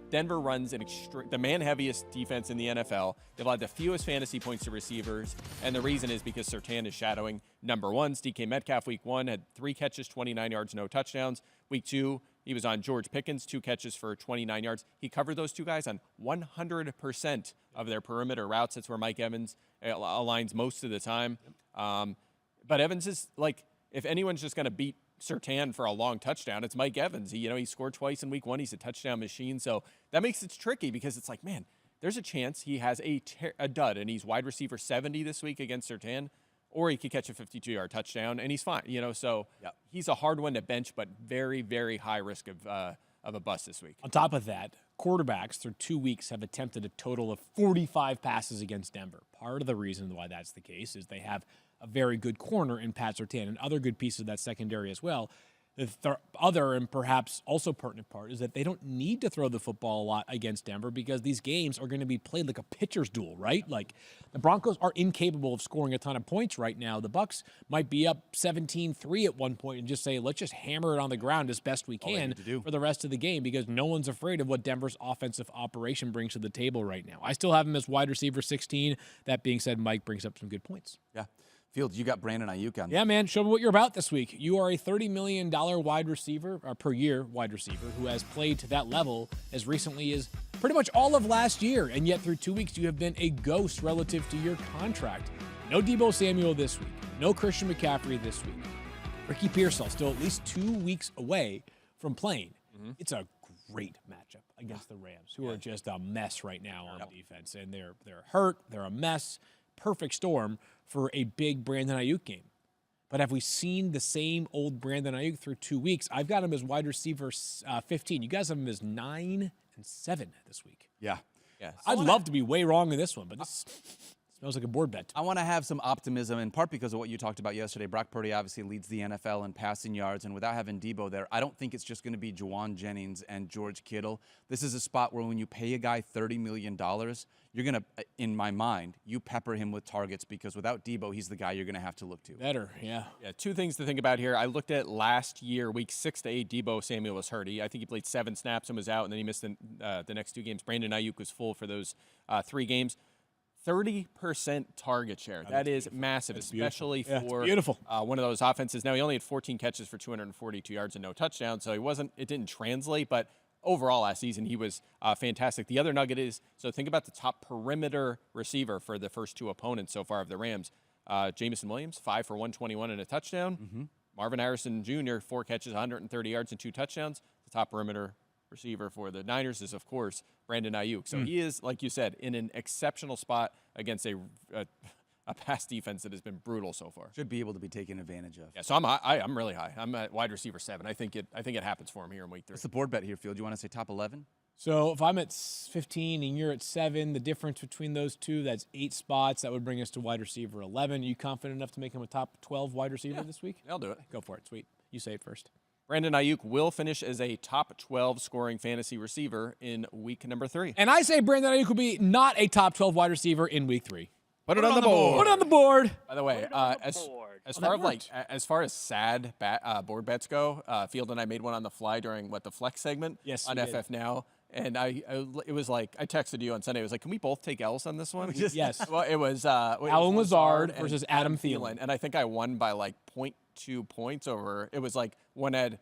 Denver runs the man-heaviest defense in the NFL. They've allowed the fewest fantasy points to receivers, and the reason is because Surtain is shadowing number 1. DK Metcalf, week 1, had 3 catches, 29 yards, no touchdowns. Week 2, he was on George Pickens, 2 catches for 29 yards. He covered those 2 guys on 100% of their perimeter routes. That's where Mike Evans aligns most of the time. But Evans is, like, if anyone's just going to beat Surtain for a long touchdown, it's Mike Evans. He scored twice in week 1. He's a touchdown machine. So that makes it tricky because it's like, man, there's a chance he has a dud and he's wide receiver 70 this week against Surtain, or he could catch a 52-yard touchdown and he's fine. So he's a hard one to bench, but very, very high risk of a bust this week. On top of that, quarterbacks through 2 weeks have attempted a total of 45 passes against Denver. Part of the reason why that's the case is they have a very good corner in Pat Surtain and other good pieces of that secondary as well. The other and perhaps also pertinent part is that they don't need to throw the football a lot against Denver because these games are going to be played like a pitcher's duel, right? Like the Broncos are incapable of scoring a ton of points right now. The Bucs might be up 17-3 at one point and just say, let's just hammer it on the ground as best we can for the rest of the game because no one's afraid of what Denver's offensive operation brings to the table right now. I still have him as wide receiver 16. That being said, Mike brings up some good points. Yeah. Fields, you got Brandon Aiyuk on. Yeah, man. Show me what you're about this week. You are a $30 million wide receiver, or per year wide receiver, who has played to that level as recently as pretty much all of last year. And yet through 2 weeks, you have been a ghost relative to your contract. No Deebo Samuel this week. No Christian McCaffrey this week. Ricky Pearsall still at least 2 weeks away from playing. It's a great matchup against the Rams, who are just a mess right now on defense. And they're hurt. They're a mess. Perfect storm for a big Brandon Aiyuk game. But have we seen the same old Brandon Aiyuk through 2 weeks? I've got him as wide receiver 15. You guys have him as 9 and 7 this week. Yeah. Yeah. I'd love to be way wrong in this one, but this smells like a board bet. I want to have some optimism, in part because of what you talked about yesterday. Brock Purdy obviously leads the NFL in passing yards, and without having Debo there, I don't think it's just going to be Juwan Jennings and George Kittle. This is a spot where when you pay a guy $30 million, you're going to, in my mind, you pepper him with targets because without Debo, he's the guy you're going to have to look to. Better, yeah. Yeah, two things to think about here. I looked at last year, week 6 to 8, Debo Samuel was hurt. I think he played 7 snaps and was out, and then he missed the next 2 games. Brandon Aiyuk was full for those 3 games. 30% target share. That is massive, especially for one of those offenses. Now, he only had 14 catches for 242 yards and no touchdowns, so it didn't translate, but overall last season he was fantastic. The other nugget is, so think about the top perimeter receiver for the first 2 opponents so far of the Rams. Jamison Williams, 5 for 121 and a touchdown. Marvin Harrison Jr., 4 catches, 130 yards and 2 touchdowns. The top perimeter receiver for the Niners is, of course, Brandon Aiyuk. So he is, like you said, in an exceptional spot against a pass defense that has been brutal so far. Should be able to be taken advantage of. Yeah, so I'm really high. I'm at wide receiver 7. I think it happens for him here in week 3. What's the board bet here, Field? You want to say top 11? So if I'm at 15 and you're at 7, the difference between those two, that's 8 spots. That would bring us to wide receiver 11. Are you confident enough to make him a top 12 wide receiver this week? I'll do it. Go for it. Sweet. You say it first. Brandon Aiyuk will finish as a top 12 scoring fantasy receiver in week number 3. And I say Brandon Aiyuk will be not a top 12 wide receiver in week 3. Put it on the board. Put it on the board. By the way, as far as sad board bets go, Field and I made one on the fly during the flex segment on FF Now. And it was like, I texted you on Sunday. It was like, can we both take L's on this one? Yes. Well, it was Alan Lazard versus Adam Thielen. And I think I won by like 0.2 points over. It was like one had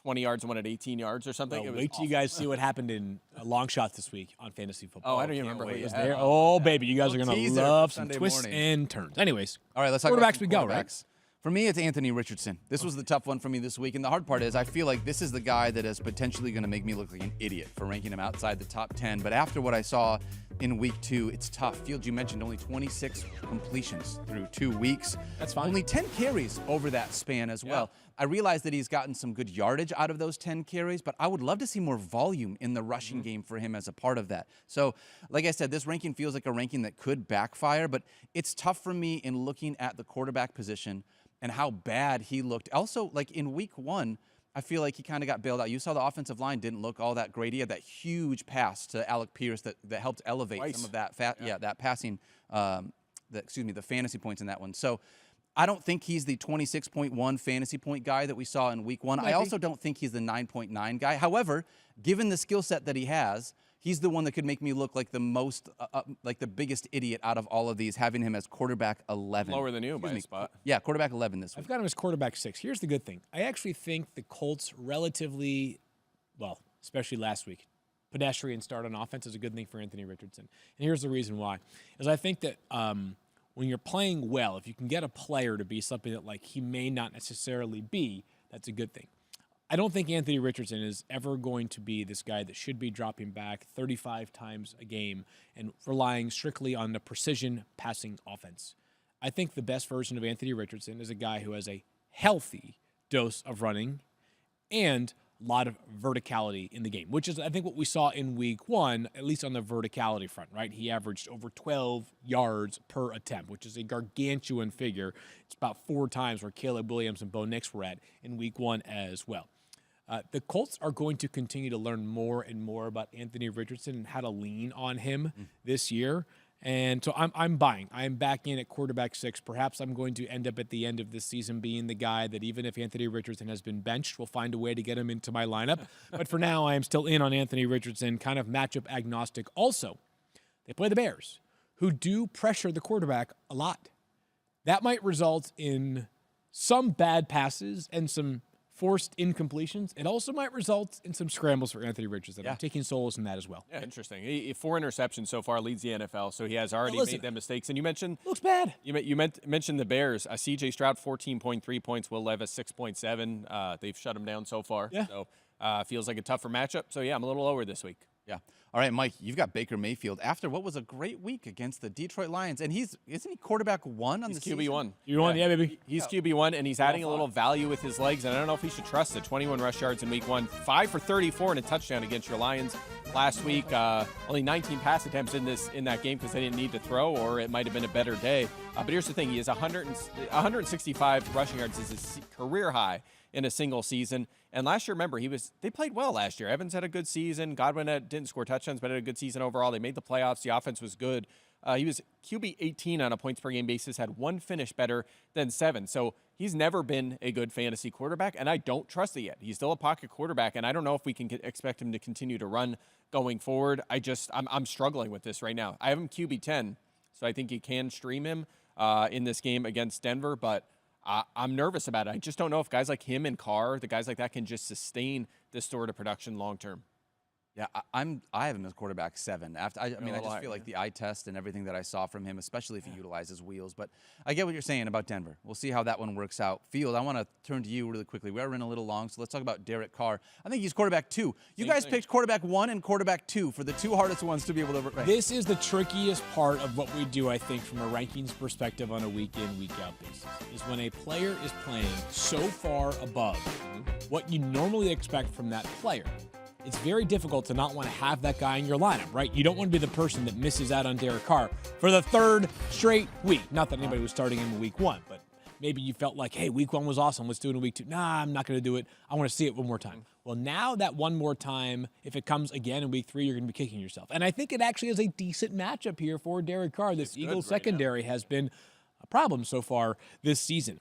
20 yards and one had 18 yards or something. Well, wait till you guys see what happened in long shots this week on fantasy football. Oh, I don't even remember who was there. Oh, baby, you guys are going to love some twists and turns. Anyways, all right, let's talk about quarterbacks we go, right? For me, it's Anthony Richardson. This was the tough one for me this week. And the hard part is I feel like this is the guy that is potentially going to make me look like an idiot for ranking him outside the top 10. But after what I saw in week 2, it's tough. Field, you mentioned only 26 completions through 2 weeks. That's fine. Only 10 carries over that span as well. I realize that he's gotten some good yardage out of those 10 carries, but I would love to see more volume in the rushing game for him as a part of that. So, like I said, this ranking feels like a ranking that could backfire, but it's tough for me in looking at the quarterback position and how bad he looked. Also, like in week 1, I feel like he kind of got bailed out. You saw the offensive line didn't look all that great. He had that huge pass to Alec Pierce that helped elevate some of that that passing, the fantasy points in that one. So I don't think he's the 26.1 fantasy point guy that we saw in week 1. I also don't think he's the 9.9 guy. However, given the skill set that he has, he's the one that could make me look like the most, like the biggest idiot out of all of these, having him as quarterback 11. Lower than you by a spot. Yeah, quarterback 11 this week. I've got him as quarterback 6. Here's the good thing. I actually think the Colts relatively, especially last week, pedestrian start on offense is a good thing for Anthony Richardson. And here's the reason why. Is I think that when you're playing well, if you can get a player to be something that he may not necessarily be, that's a good thing. I don't think Anthony Richardson is ever going to be this guy that should be dropping back 35 times a game and relying strictly on the precision passing offense. I think the best version of Anthony Richardson is a guy who has a healthy dose of running and a lot of verticality in the game, which is, I think, what we saw in week 1, at least on the verticality front, right? He averaged over 12 yards per attempt, which is a gargantuan figure. It's about 4 times where Caleb Williams and Bo Nix were at in week 1 as well. The Colts are going to continue to learn more and more about Anthony Richardson and how to lean on him this year. And so I'm buying. I'm back in at quarterback 6. Perhaps I'm going to end up at the end of this season being the guy that even if Anthony Richardson has been benched, we'll find a way to get him into my lineup. But for now, I am still in on Anthony Richardson, kind of matchup agnostic. Also, they play the Bears, who do pressure the quarterback a lot. That might result in some bad passes and some forced incompletions. It also might result in some scrambles for Anthony Richardson. I'm taking solace in that as well. Yeah, interesting. 4 interceptions so far, leads the NFL, so he has already made them mistakes. And you mentioned looks bad. You mentioned the Bears. C.J. Stroud 14.3 points, Will Levis 6.7. They've shut him down so far. Yeah. So Feels like a tougher matchup. So, yeah, I'm a little lower this week. Yeah. All right, Mike, you've got Baker Mayfield after what was a great week against the Detroit Lions. And isn't he quarterback one on He's the season? QB1. You won, yeah, baby. He's QB1, and he's adding a little value with his legs, and I don't know if he should trust it. 21 rush yards in week 1, 5 for 34 and a touchdown against your Lions last week. Only 19 pass attempts in that game because they didn't need to throw, or it might have been a better day. But here's the thing. He has 165 rushing yards is his career high in a single season. And last year, remember, they played well last year. Evans had a good season. Godwin didn't score touchdowns, but had a good season overall. They made the playoffs. The offense was good. He was QB 18 on a points per game basis, had one finish better than 7. So he's never been a good fantasy quarterback, and I don't trust it yet. He's still a pocket quarterback, and I don't know if we can expect him to continue to run going forward. I'm struggling with this right now. I have him QB 10, so I think you can stream him in this game against Denver, but I'm nervous about it. I just don't know if guys like him and Carr, the guys like that, can just sustain this sort of production long term. Yeah, I have him as quarterback 7. I just feel like the eye test and everything that I saw from him, especially if he utilizes wheels. But I get what you're saying about Denver. We'll see how that one works out. Field, I want to turn to you really quickly. We are running a little long, so let's talk about Derrick Carr. I think he's quarterback 2. You guys picked quarterback 1 and quarterback 2 for the 2 hardest ones to be able to rank. This is the trickiest part of what we do, I think, from a rankings perspective on a week-in, week-out basis, is when a player is playing so far above what you normally expect from that player. It's very difficult to not want to have that guy in your lineup, right? You don't want to be the person that misses out on Derrick Carr for the 3rd straight week. Not that anybody was starting him in week 1, but maybe you felt like, hey, week 1 was awesome. Let's do it in week 2. Nah, I'm not going to do it. I want to see it one more time. Well, now that one more time, if it comes again in week 3, you're going to be kicking yourself. And I think it actually is a decent matchup here for Derrick Carr. This Eagles secondary has been a problem so far this season.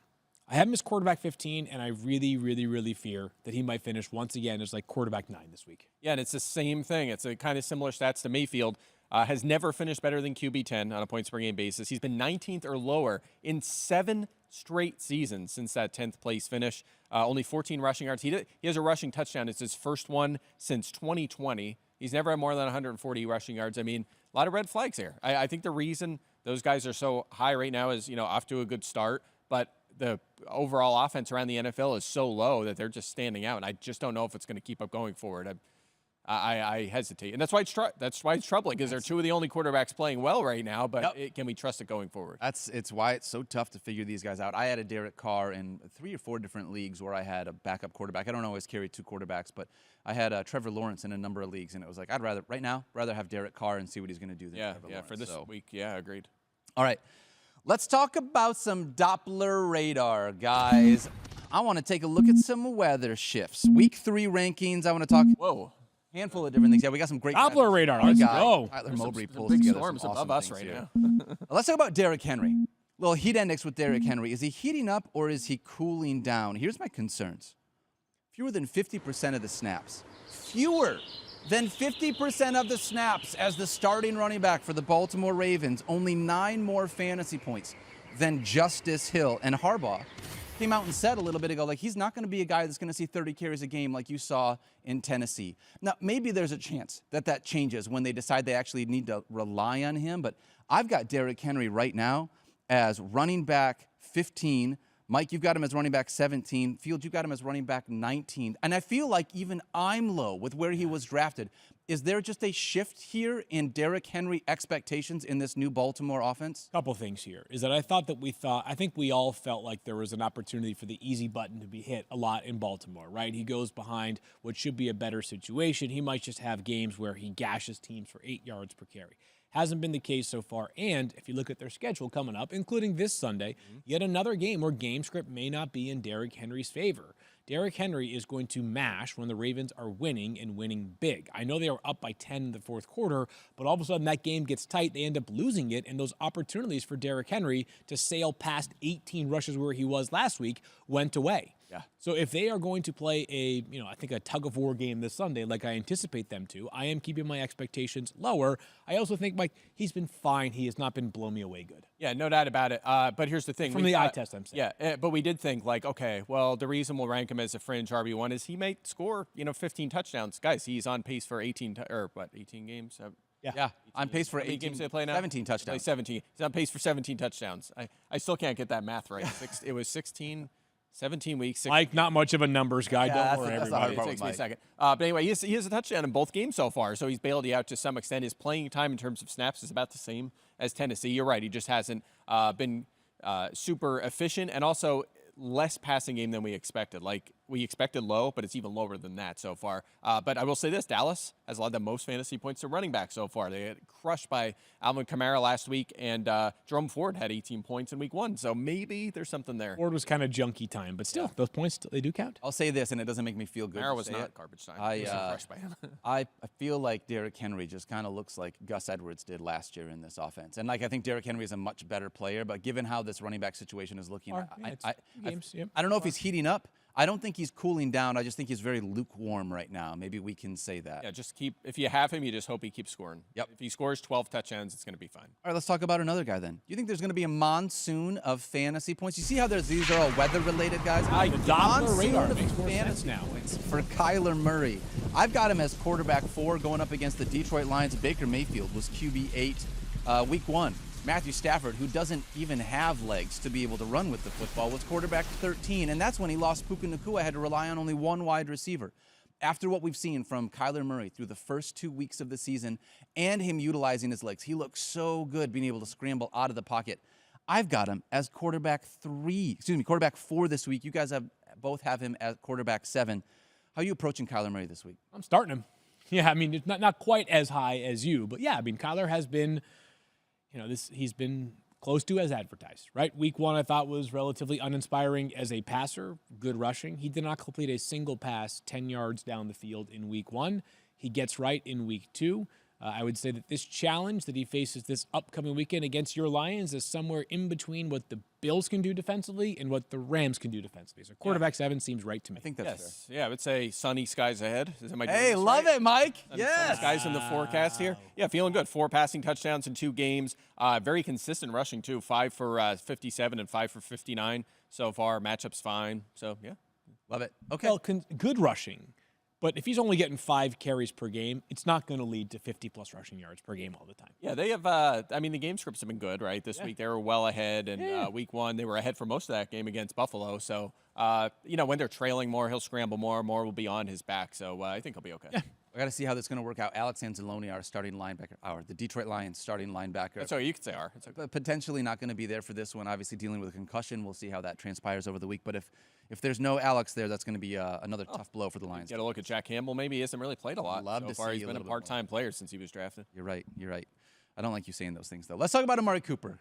I have him as quarterback 15, and I really, really, really fear that he might finish once again as like quarterback 9 this week. Yeah, and it's the same thing. It's a kind of similar stats to Mayfield. Has never finished better than QB 10 on a points per game basis. He's been 19th or lower in 7 straight seasons since that 10th place finish. Only 14 rushing yards. He has a rushing touchdown. It's his first one since 2020. He's never had more than 140 rushing yards. I mean, a lot of red flags here. I think the reason those guys are so high right now is, off to a good start, but the overall offense around the NFL is so low that they're just standing out, and I just don't know if it's going to keep up going forward. I hesitate, and that's why it's troubling because they're 2 of the only quarterbacks playing well right now. But can we trust it going forward? It's why it's so tough to figure these guys out. I had a Derrick Carr in 3 or 4 different leagues where I had a backup quarterback. I don't always carry 2 quarterbacks, but I had Trevor Lawrence in a number of leagues, and it was like I'd rather have Derrick Carr and see what he's going to do than Trevor Lawrence. For this week, agreed. All right. Let's talk about some Doppler Radar, guys. I want to take a look at some weather shifts. Week 3 rankings. I want to talk handful of different things. Yeah, we got some great Doppler Radar. Let's go. Tyler Mowbray pulls big together storms some awesome above us things right here. now. Let's talk about Derrick Henry. Little heat index with Derrick Henry. Is he heating up or is he cooling down? Here's my concerns. Fewer than 50% of the snaps. Fewer than 50% of the snaps as the starting running back for the Baltimore Ravens. Only 9 more fantasy points than Justice Hill. And Harbaugh came out and said a little bit ago, like, he's not going to be a guy that's going to see 30 carries a game like you saw in Tennessee. Now, maybe there's a chance that changes when they decide they actually need to rely on him. But I've got Derrick Henry right now as running back 15. Mike, you've got him as running back 17. Field, you've got him as running back 19. And I feel like even I'm low with where he was drafted. Is there just a shift here in Derrick Henry expectations in this new Baltimore offense? Couple things here is that I think we all felt like there was an opportunity for the easy button to be hit a lot in Baltimore, right? He goes behind what should be a better situation. He might just have games where he gashes teams for 8 yards per carry. Hasn't been the case so far. And if you look at their schedule coming up, including this Sunday, yet another game where game script may not be in Derrick Henry's favor. Derrick Henry is going to mash when the Ravens are winning and winning big. I know they are up by 10 in the 4th quarter, but all of a sudden that game gets tight. They end up losing it, and those opportunities for Derrick Henry to sail past 18 rushes where he was last week went away. Yeah. So if they are going to play I think a tug-of-war game this Sunday like I anticipate them to, I am keeping my expectations lower. I also think, Mike, he's been fine. He has not been blow me away good. Yeah, no doubt about it. But here's the thing. From the eye test, I'm saying. Yeah, but we did think, like, okay, well, the reason we'll rank him as a fringe RB1 is he may score, 15 touchdowns. Guys, he's on pace for 18 games? Yeah, on pace for 18 games they play now? 17 touchdowns. 17. He's on pace for 17 touchdowns. I still can't get that math right. It was 16. 17 weeks. Mike, not much of a numbers guy. Yeah, Don't worry, that's the hard everybody. part It with takes me a Mike. second. But anyway, he has a touchdown in both games so far, so he's bailed you out to some extent. His playing time in terms of snaps is about the same as Tennessee. You're right. He just hasn't been super efficient, and also less passing game than we expected. Like, we expected low, but it's even lower than that so far. But I will say this, Dallas has allowed the most fantasy points to running back so far. They got crushed by Alvin Kamara last week, and Jerome Ford had 18 points in week 1. So maybe there's something there. Ford was kind of junky time, but still, those points, they do count. I'll say this, and it doesn't make me feel good. Kamara to was say not it. garbage time. I, He was crushed by him. I feel like Derrick Henry just kind of looks like Gus Edwards did last year in this offense. And, like, I think Derrick Henry is a much better player, but given how this running back situation is looking, I don't know if he's heating up. I don't think he's cooling down. I just think he's very lukewarm right now. Maybe we can say that. Yeah, just keep. If you have him, you just hope he keeps scoring. Yep. If he scores 12 touchdowns, it's going to be fine. All right, let's talk about another guy then. Do you think there's going to be a monsoon of fantasy points? You see how these are all weather-related guys? The Doppler Monsoon Radar of makes more fantasy sense now. points for Kyler Murray. I've got him as quarterback 4 going up against the Detroit Lions. Baker Mayfield was QB 8 week 1. Matthew Stafford, who doesn't even have legs to be able to run with the football, was quarterback 13, and that's when he lost Puka Nacua, had to rely on only one wide receiver. After what we've seen from Kyler Murray through the first 2 weeks of the season and him utilizing his legs, he looks so good being able to scramble out of the pocket. I've got him as quarterback 4 this week. You guys both have him as quarterback 7. How are you approaching Kyler Murray this week? I'm starting him. Yeah, I mean, it's not quite as high as you, but yeah, I mean, Kyler has been, he's been close to as advertised, right? Week 1, I thought, was relatively uninspiring as a passer, good rushing. He did not complete a single pass 10 yards down the field in week 1. He gets right in week 2. I would say that this challenge that he faces this upcoming weekend against your Lions is somewhere in between what the Bills can do defensively and what the Rams can do defensively. So quarterback 7 seems right to me. I think that's Yes. Yeah, I would say sunny skies ahead. Hey, love it, Mike. Sunny Yes. skies in the forecast here. Yeah, feeling good. 4 passing touchdowns in 2 games. Very consistent rushing, too. 5 for 57 and 5 for 59 so far. Matchup's fine. So, yeah. Love it. Okay. Well, good rushing. But if he's only getting 5 carries per game, it's not going to lead to 50-plus rushing yards per game all the time. Yeah, they have, the game scripts have been good, right? This week they were well ahead, and week 1 they were ahead for most of that game against Buffalo. So, when they're trailing more, he'll scramble more will be on his back. So I think he'll be okay. Yeah. I got to see how this is going to work out. Alex Anzalone, our starting linebacker, the Detroit Lions starting linebacker. So you could say R. It's okay. But potentially not going to be there for this one. Obviously dealing with a concussion. We'll see how that transpires over the week. But if there's no Alex there, that's going to be another tough blow for the Lions. Get a look at Jack Campbell. Maybe he hasn't really played a lot Love so to far. see He's a been a little bit more. part-time player since he was drafted. You're right. I don't like you saying those things, though. Let's talk about Amari Cooper.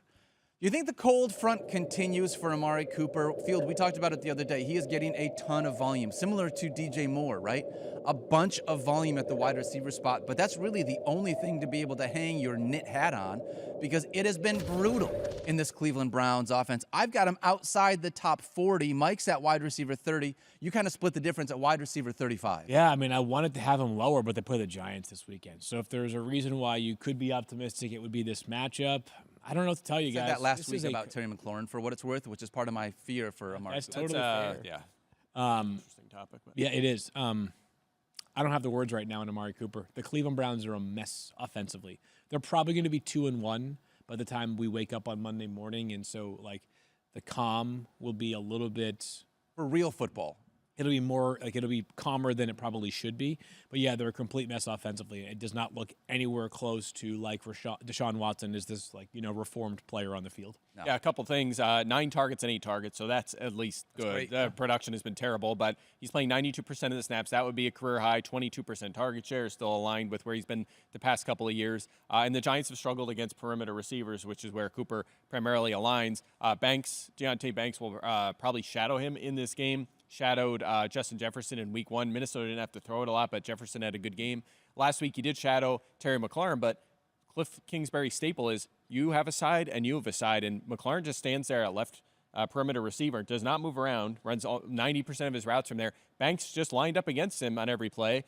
Do you think the cold front continues for Amari Cooper? Field, we talked about it the other day. He is getting a ton of volume, similar to DJ Moore, right? A bunch of volume at the wide receiver spot, but that's really the only thing to be able to hang your knit hat on because it has been brutal in this Cleveland Browns offense. I've got him outside the top 40. Mike's at wide receiver 30. You kind of split the difference at wide receiver 35. Yeah, I mean, I wanted to have him lower, but they play the Giants this weekend. So if there's a reason why you could be optimistic, it would be this matchup. I don't know what to tell you I said guys. that last This week is a- about Terry McLaurin for what it's worth, which is part of my fear for Amari That's Cooper. totally fair. Yeah. Interesting topic. But. Yeah, it is. I don't have the words right now on Amari Cooper. The Cleveland Browns are a mess offensively. They're probably going to be 2-1 by the time we wake up on Monday morning, and so the calm will be a little bit. For real football. It'll be more it'll be calmer than it probably should be. But yeah, they're a complete mess offensively. It does not look anywhere close to like Deshaun Watson is this reformed player on the field. No. Yeah, a couple things. 9 targets and 8 targets, so that's at least good. great. The production has been terrible, but he's playing 92% of the snaps. That would be a career high. 22% target share, still aligned with where he's been the past couple of years. And the Giants have struggled against perimeter receivers, which is where Cooper primarily aligns. Deontay Banks will probably shadow him in this game. Shadowed Justin Jefferson in week 1. Minnesota didn't have to throw it a lot, but Jefferson had a good game. Last week he did shadow Terry McLaurin, but Cliff Kingsbury's staple is you have a side and you have a side, and McLaurin just stands there at left perimeter receiver, does not move around, runs 90% of his routes from there. Banks just lined up against him on every play.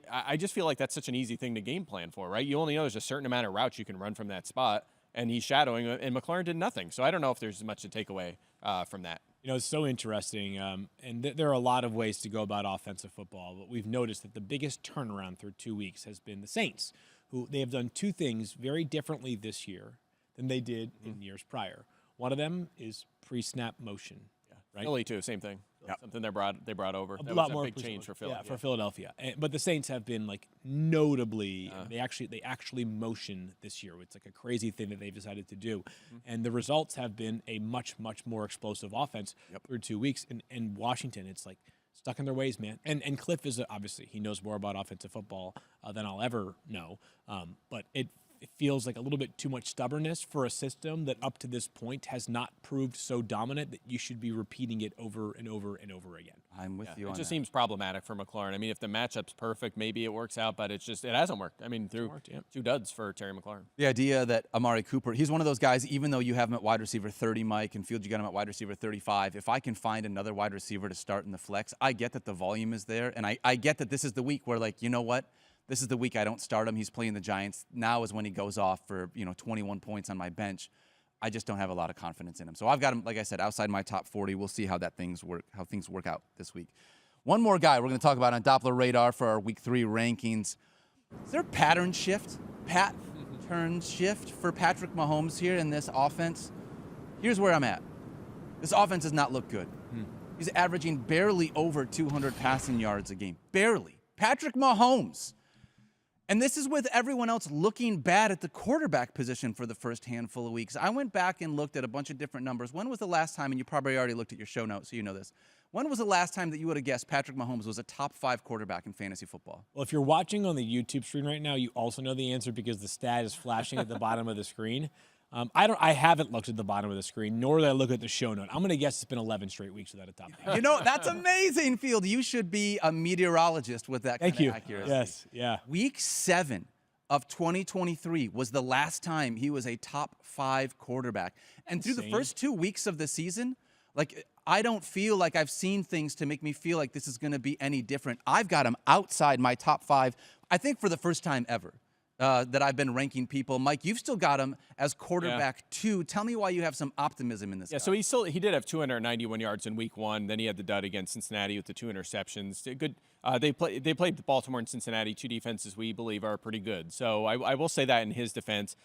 I just feel like that's such an easy thing to game plan for, right? You only know there's a certain amount of routes you can run from that spot, and he's shadowing, and McLaurin did nothing. So I don't know if there's much to take away from that. It's so interesting, and there are a lot of ways to go about offensive football, but we've noticed that the biggest turnaround through 2 weeks has been the Saints, who they have done 2 things very differently this year than they did in years prior. One of them is pre-snap motion. right? Philly too, same thing. Something they brought over. A That lot was a more big change for Philly. Yeah, for Philadelphia. But the Saints have been like notably. They actually motion this year. It's like a crazy thing that they've decided to do, and the results have been a much more explosive offense through 2 weeks. And Washington, it's like stuck in their ways, man. And Cliff is obviously he knows more about offensive football than I'll ever know. But it feels like a little bit too much stubbornness for a system that up to this point has not proved so dominant that you should be repeating it over and over and over again. I'm with you on It just that. seems problematic for McLaurin. I mean, if the matchup's perfect, maybe it works out, but it hasn't worked. I mean, through 2 duds for Terry McLaurin. The idea that Amari Cooper, he's one of those guys, even though you have him at wide receiver 30, Mike, and Field, you got him at wide receiver 35. If I can find another wide receiver to start in the flex, I get that the volume is there, and I get that this is the week where, like, you know what? This is the week I don't start him. He's playing the Giants. Now is when he goes off for 21 points on my bench. I just don't have a lot of confidence in him. So I've got him, like I said, outside my top 40. We'll see how things work out this week. One more guy we're going to talk about on Doppler Radar for our Week 3 rankings. Is there a pattern shift? Pattern shift for Patrick Mahomes here in this offense? Here's where I'm at. This offense does not look good. He's averaging barely over 200 passing yards a game. Barely. Patrick Mahomes. And this is with everyone else looking bad at the quarterback position for the first handful of weeks. I went back and looked at a bunch of different numbers. When was the last time, and you probably already looked at your show notes, so you know this. When was the last time that you would have guessed Patrick Mahomes was a top 5 quarterback in fantasy football? Well, if you're watching on the YouTube screen right now, you also know the answer because the stat is flashing at the bottom of the screen. I haven't looked at the bottom of the screen, nor did I look at the show note. I'm going to guess it's been 11 straight weeks without a top 5. That's amazing, Field. You should be a meteorologist with that kind of accuracy. Yes, yeah. Week 7 of 2023 was the last time he was a top 5 quarterback. And through the first 2 weeks of the season, like, I don't feel like I've seen things to make me feel like this is going to be any different. I've got him outside my top 5, I think for the first time ever. That I've been ranking people. Mike, you've still got him as quarterback 2. Tell me why you have some optimism in this guy. So he did have 291 yards in Week 1. Then he had the dud against Cincinnati with the 2 interceptions. Good. They played Baltimore and Cincinnati, 2 defenses we believe are pretty good. So I will say that in his defense,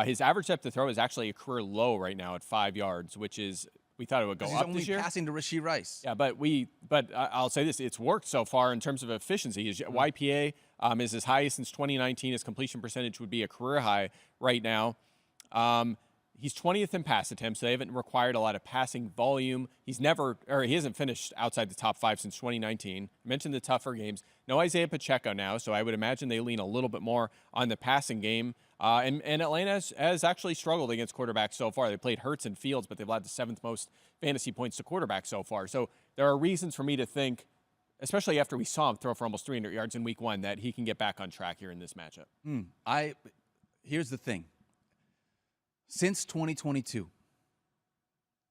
his average depth to throw is actually a career low right now at 5 yards, which is we thought it would go up this year. He's only passing to Rashee Rice. Yeah, but I'll say this: it's worked so far in terms of efficiency. His YPA is his highest since 2019. His completion percentage would be a career high right now. He's 20th in pass attempts, so they haven't required a lot of passing volume. He hasn't finished outside the top 5 since 2019. I mentioned the tougher games. No Isaiah Pacheco now, so I would imagine they lean a little bit more on the passing game. And Atlanta has actually struggled against quarterbacks so far. They played Hurts and Fields, but they've allowed the 7th most fantasy points to quarterbacks so far. So there are reasons for me to think, especially after we saw him throw for almost 300 yards in Week 1, that he can get back on track here in this matchup. Here's the thing. Since 2022,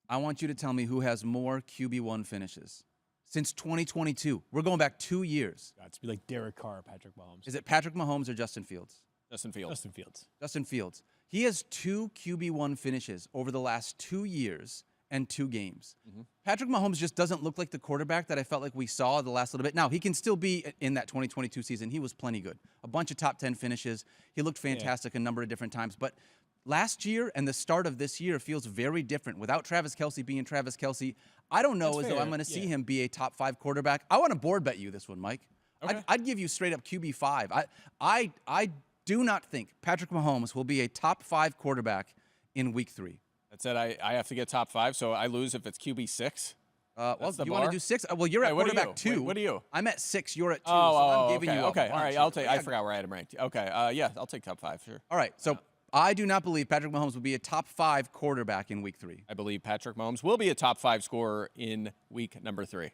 I want you to tell me who has more QB1 finishes. Since 2022. We're going back 2 years. It's be like Derrick Carr, Patrick Mahomes. Is it Patrick Mahomes or Justin Fields? Justin Fields. Justin Fields. He has 2 QB1 finishes over the last 2 years and 2 games. Patrick Mahomes just doesn't look like the quarterback that I felt like we saw the last little bit. Now, he can still be in that 2022 season. He was plenty good. A bunch of top 10 finishes. He looked fantastic a number of different times. But last year and the start of this year feels very different. Without Travis Kelce being Travis Kelce, I don't know though I'm going to see him be a top 5 quarterback. I want to board bet you this one, Mike. Okay. I'd give you straight up QB5. I do not think Patrick Mahomes will be a top 5 quarterback in Week 3. That said, I have to get top 5, so I lose if it's QB6. Well, you want to do 6? Well, you're at quarterback 2. What are you? I'm at 6. You're at 2. Oh, so I'm giving you a okay. All bunch. right, I'll take. I forgot where I had him ranked. Okay, yeah, I'll take top 5. Sure. All right, so I do not believe Patrick Mahomes will be a top 5 quarterback in Week 3. I believe Patrick Mahomes will be a top 5 scorer in week number 3.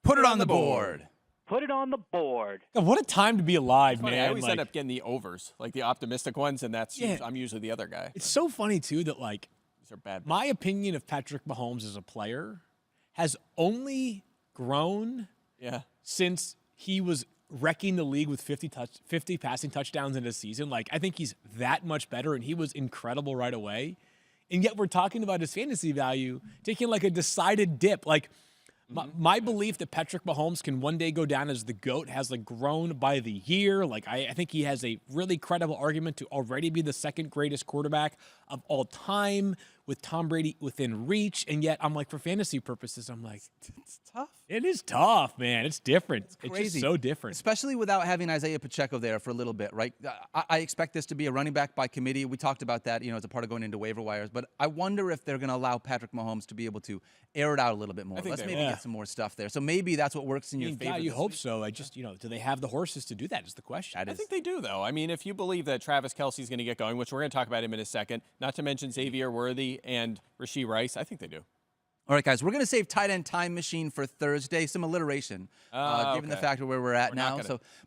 Put it on the board. Put it on the board. God, what a time to be alive, Funny, man. I always end up getting the overs, like the optimistic ones, and I'm usually the other guy. It's so funny, too, that, like, These are bad. my opinion of Patrick Mahomes as a player has only grown since he was wrecking the league with 50 passing touchdowns in a season. Like, I think he's that much better, and he was incredible right away. And yet we're talking about his fantasy value taking, like, a decided dip. Like, my belief that Patrick Mahomes can one day go down as the GOAT has, like, grown by the year. Like, I think he has a really credible argument to already be the 2nd greatest quarterback of all time with Tom Brady within reach, and yet I'm like, for fantasy purposes, I'm like, It's tough. it is tough, man. It's different. It's just Crazy. so different. Especially without having Isaiah Pacheco there for a little bit, right? I expect this to be a running back by committee. We talked about that, as a part of going into waiver wires. But I wonder if they're going to allow Patrick Mahomes to be able to air it out a little bit more. Let's maybe get some more stuff there. So maybe that's what works in your favor. God, you this hope week. so. I just, do they have the horses to do that is the question. I think they do, though. I mean, if you believe that Travis Kelce's going to get going, which we're going to talk about him in a second, not to mention Xavier Worthy and Rashee Rice, I think they do. All right, guys, we're going to save tight end time machine for Thursday. Some alliteration, given the fact of where we're at now.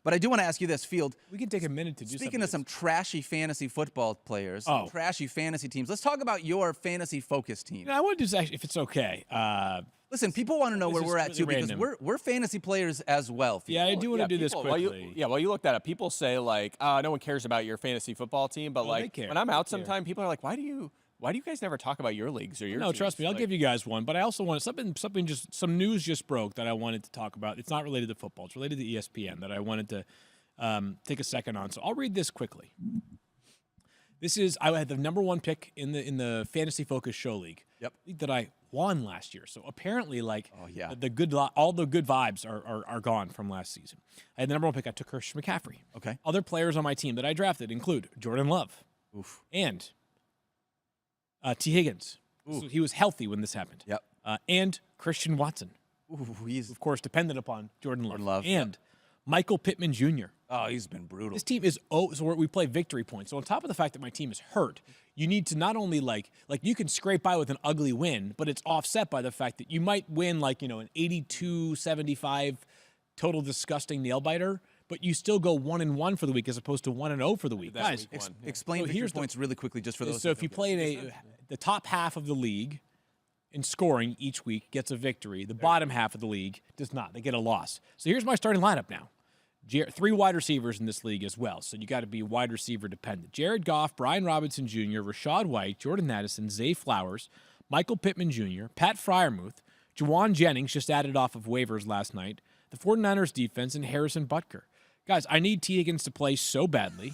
But I do want to ask you this, Field. We can take a minute to do Speaking of some trashy fantasy football players, trashy fantasy teams, let's talk about your fantasy focus team. I want to do this, if it's okay. Listen, people want to know where is we're at, really too, because random. we're fantasy players as well. Field. Yeah, I do want to do this While quickly. you look that up, people say, like, no one cares about your fantasy football team. But, they care. when I'm out sometime, people are like, why do you guys never talk about your leagues or your No, teams? trust me, I'll give you guys one. But I also want some news just broke that I wanted to talk about. It's not related to football. It's related to ESPN that I wanted to take a second on. So I'll read this quickly. I had the number 1 pick in the Fantasy Focus Show League. Yep. League that I won last year. So apparently, all the good vibes are gone from last season. I had the number 1 pick. I took Christian McCaffrey. Okay. Other players on my team that I drafted include Jordan Love. Oof. And T. Higgins. So he was healthy when this happened. Yep. And Christian Watson. Ooh, he's Of course, dependent upon Jordan Love. Yep. And Michael Pittman Jr. he's been brutal. This team is so we play victory points. So on top of the fact that my team is hurt, you need to not only like you can scrape by with an ugly win, but it's offset by the fact that you might win an 82-75 total disgusting nail biter, but you still go 1-1 for the week as opposed to 1-0 for the week. Guys, Explain victory points really quickly just for those. So if you play in the top half of the league in scoring each week gets a victory, the bottom half of the league does not. They get a loss. So here's my starting lineup now. 3 wide receivers in this league as well, so you got to be wide receiver dependent. Jared Goff, Brian Robinson Jr., Rashad White, Jordan Addison, Zay Flowers, Michael Pittman Jr., Pat Freiermuth, Juwan Jennings just added off of waivers last night, the 49ers defense, and Harrison Butker. Guys, I need T. Higgins to play so badly.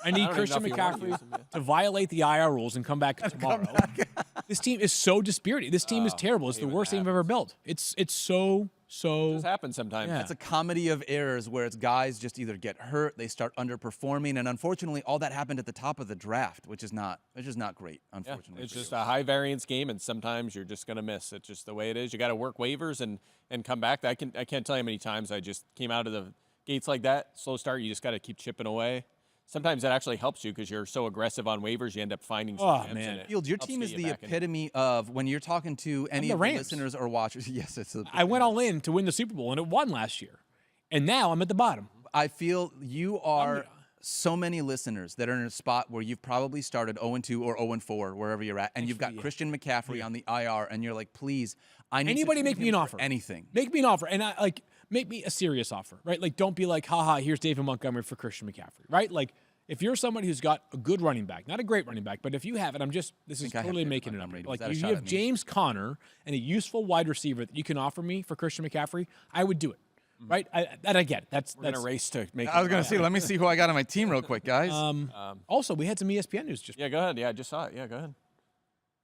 I need Christian McCaffrey to vielate the IR rules and come back tomorrow. This team is so dispirited. This team is terrible. It's the worst team I've ever built. It's so. This happens sometimes. Yeah. It's a comedy of errors where it's guys just either get hurt, they start underperforming, and unfortunately, all that happened at the top of the draft, which is not great. Unfortunately, It's just a high variance game, and sometimes you're just gonna miss. It's just the way it is. You got to work waivers and come back. I can't tell you how many times I just came out of the gates like that. Slow start. You just got to keep chipping away. Sometimes that actually helps you because you're so aggressive on waivers, you end up finding some gems in it. Fields, your Helps team get is you the back in. epitome of when you're talking to any the of the Rams. listeners or watchers. Yes, it's. I went all in to win the Super Bowl, and it won last year. And now I'm at the bottom. I feel you are so many listeners that are in a spot where you've probably started 0-2 or 0-4, wherever you're at, and you've got Christian McCaffrey on the IR, and you're like, please, I need Anybody to make me an offer. anything. Make me an offer. And make me a serious offer, right? Don't be like, haha, here's David Montgomery for Christian McCaffrey, right? If you're somebody who's got a good running back, not a great running back, but if you have it, this is totally making it up. Was that a If shot you have at me? James Conner and a useful wide receiver that you can offer me for Christian McCaffrey, I would do it, right? That I get. That's We're in a race to make. I was going to say, let me see who I got on my team real quick, guys. Also, we had some ESPN news just. Yeah, go ahead. Yeah, I just saw it. Yeah, go ahead.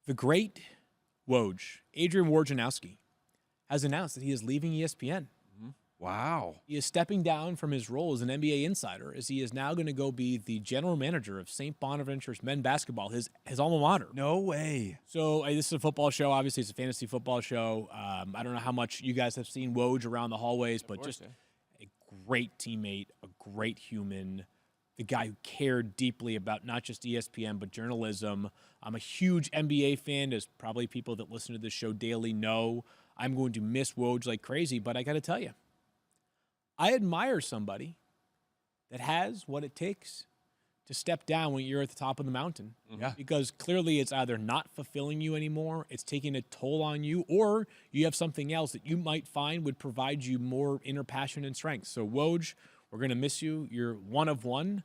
The great Woj, Adrian Wojnarowski, has announced that he is leaving ESPN. Wow. He is stepping down from his role as an NBA insider, as he is now going to go be the general manager of St. Bonaventure's men basketball, his alma mater. No way. So this is a football show. Obviously, it's a fantasy football show. I don't know how much you guys have seen Woj around the hallways, but just a great teammate, a great human, the guy who cared deeply about not just ESPN, but journalism. I'm a huge NBA fan, as probably people that listen to this show daily know. I'm going to miss Woj like crazy, but I got to tell you, I admire somebody that has what it takes to step down when you're at the top of the mountain. Yeah. Because clearly it's either not fulfilling you anymore, it's taking a toll on you, or you have something else that you might find would provide you more inner passion and strength. So Woj, we're going to miss you. You're one of one.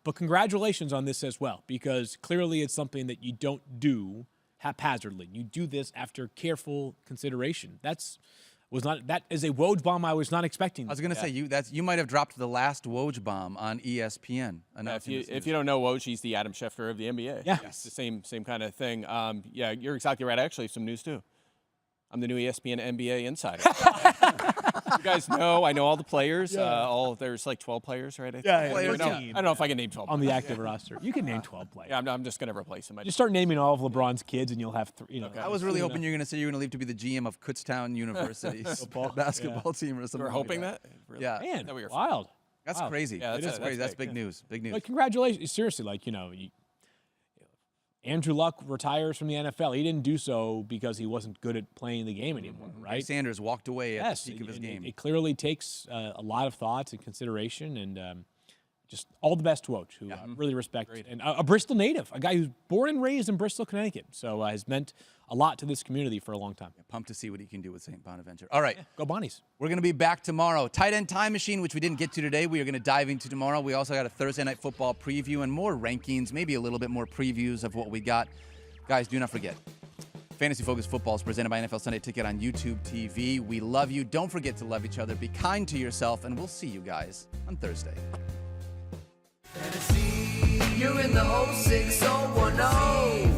But congratulations on this as well, because clearly it's something that you don't do haphazardly. You do this after careful consideration. That's That is a Woj bomb I was not expecting. I was going to say you might have dropped the last Woj bomb on ESPN. If you don't know Woj, he's the Adam Schefter of the NBA. Yeah. It's the same kind of thing. Yeah, you're exactly right. Actually, some news too. I'm the new ESPN NBA insider. You guys know, I know all the players. There's like 12 players, right? Yeah, I don't know if I can name 12 on the players. active roster. You can name 12 players. Yeah, I'm just going to replace them. Just start naming all of LeBron's kids, and you'll have I was really hoping you're going to say you're going to leave to be the GM of Kutztown University's basketball team or something. We're hoping that. Really? Yeah. Man, That we were- wild. That's Wow. crazy. Yeah, That's crazy. That's big. big news. Big news. But congratulations. Seriously, Andrew Luck retires from the NFL. He didn't do so because he wasn't good at playing the game anymore, right? Sanders walked away at the peak of his and game. It clearly takes a lot of thoughts and consideration, and just all the best to Woj, who I really respect. And a Bristol native, a guy who's born and raised in Bristol, Connecticut, so has meant a lot to this community for a long time. Pumped to see what he can do with St. Bonaventure. All right. Go Bonnies. We're going to be back tomorrow. Tight end time machine, which we didn't get to today, we are going to dive into tomorrow. We also got a Thursday night football preview and more rankings, maybe a little bit more previews of what we got. Guys, do not forget, Fantasy Focus Football is presented by NFL Sunday Ticket on YouTube TV. We love you. Don't forget to love each other. Be kind to yourself, and we'll see you guys on Thursday. You're in the 06010.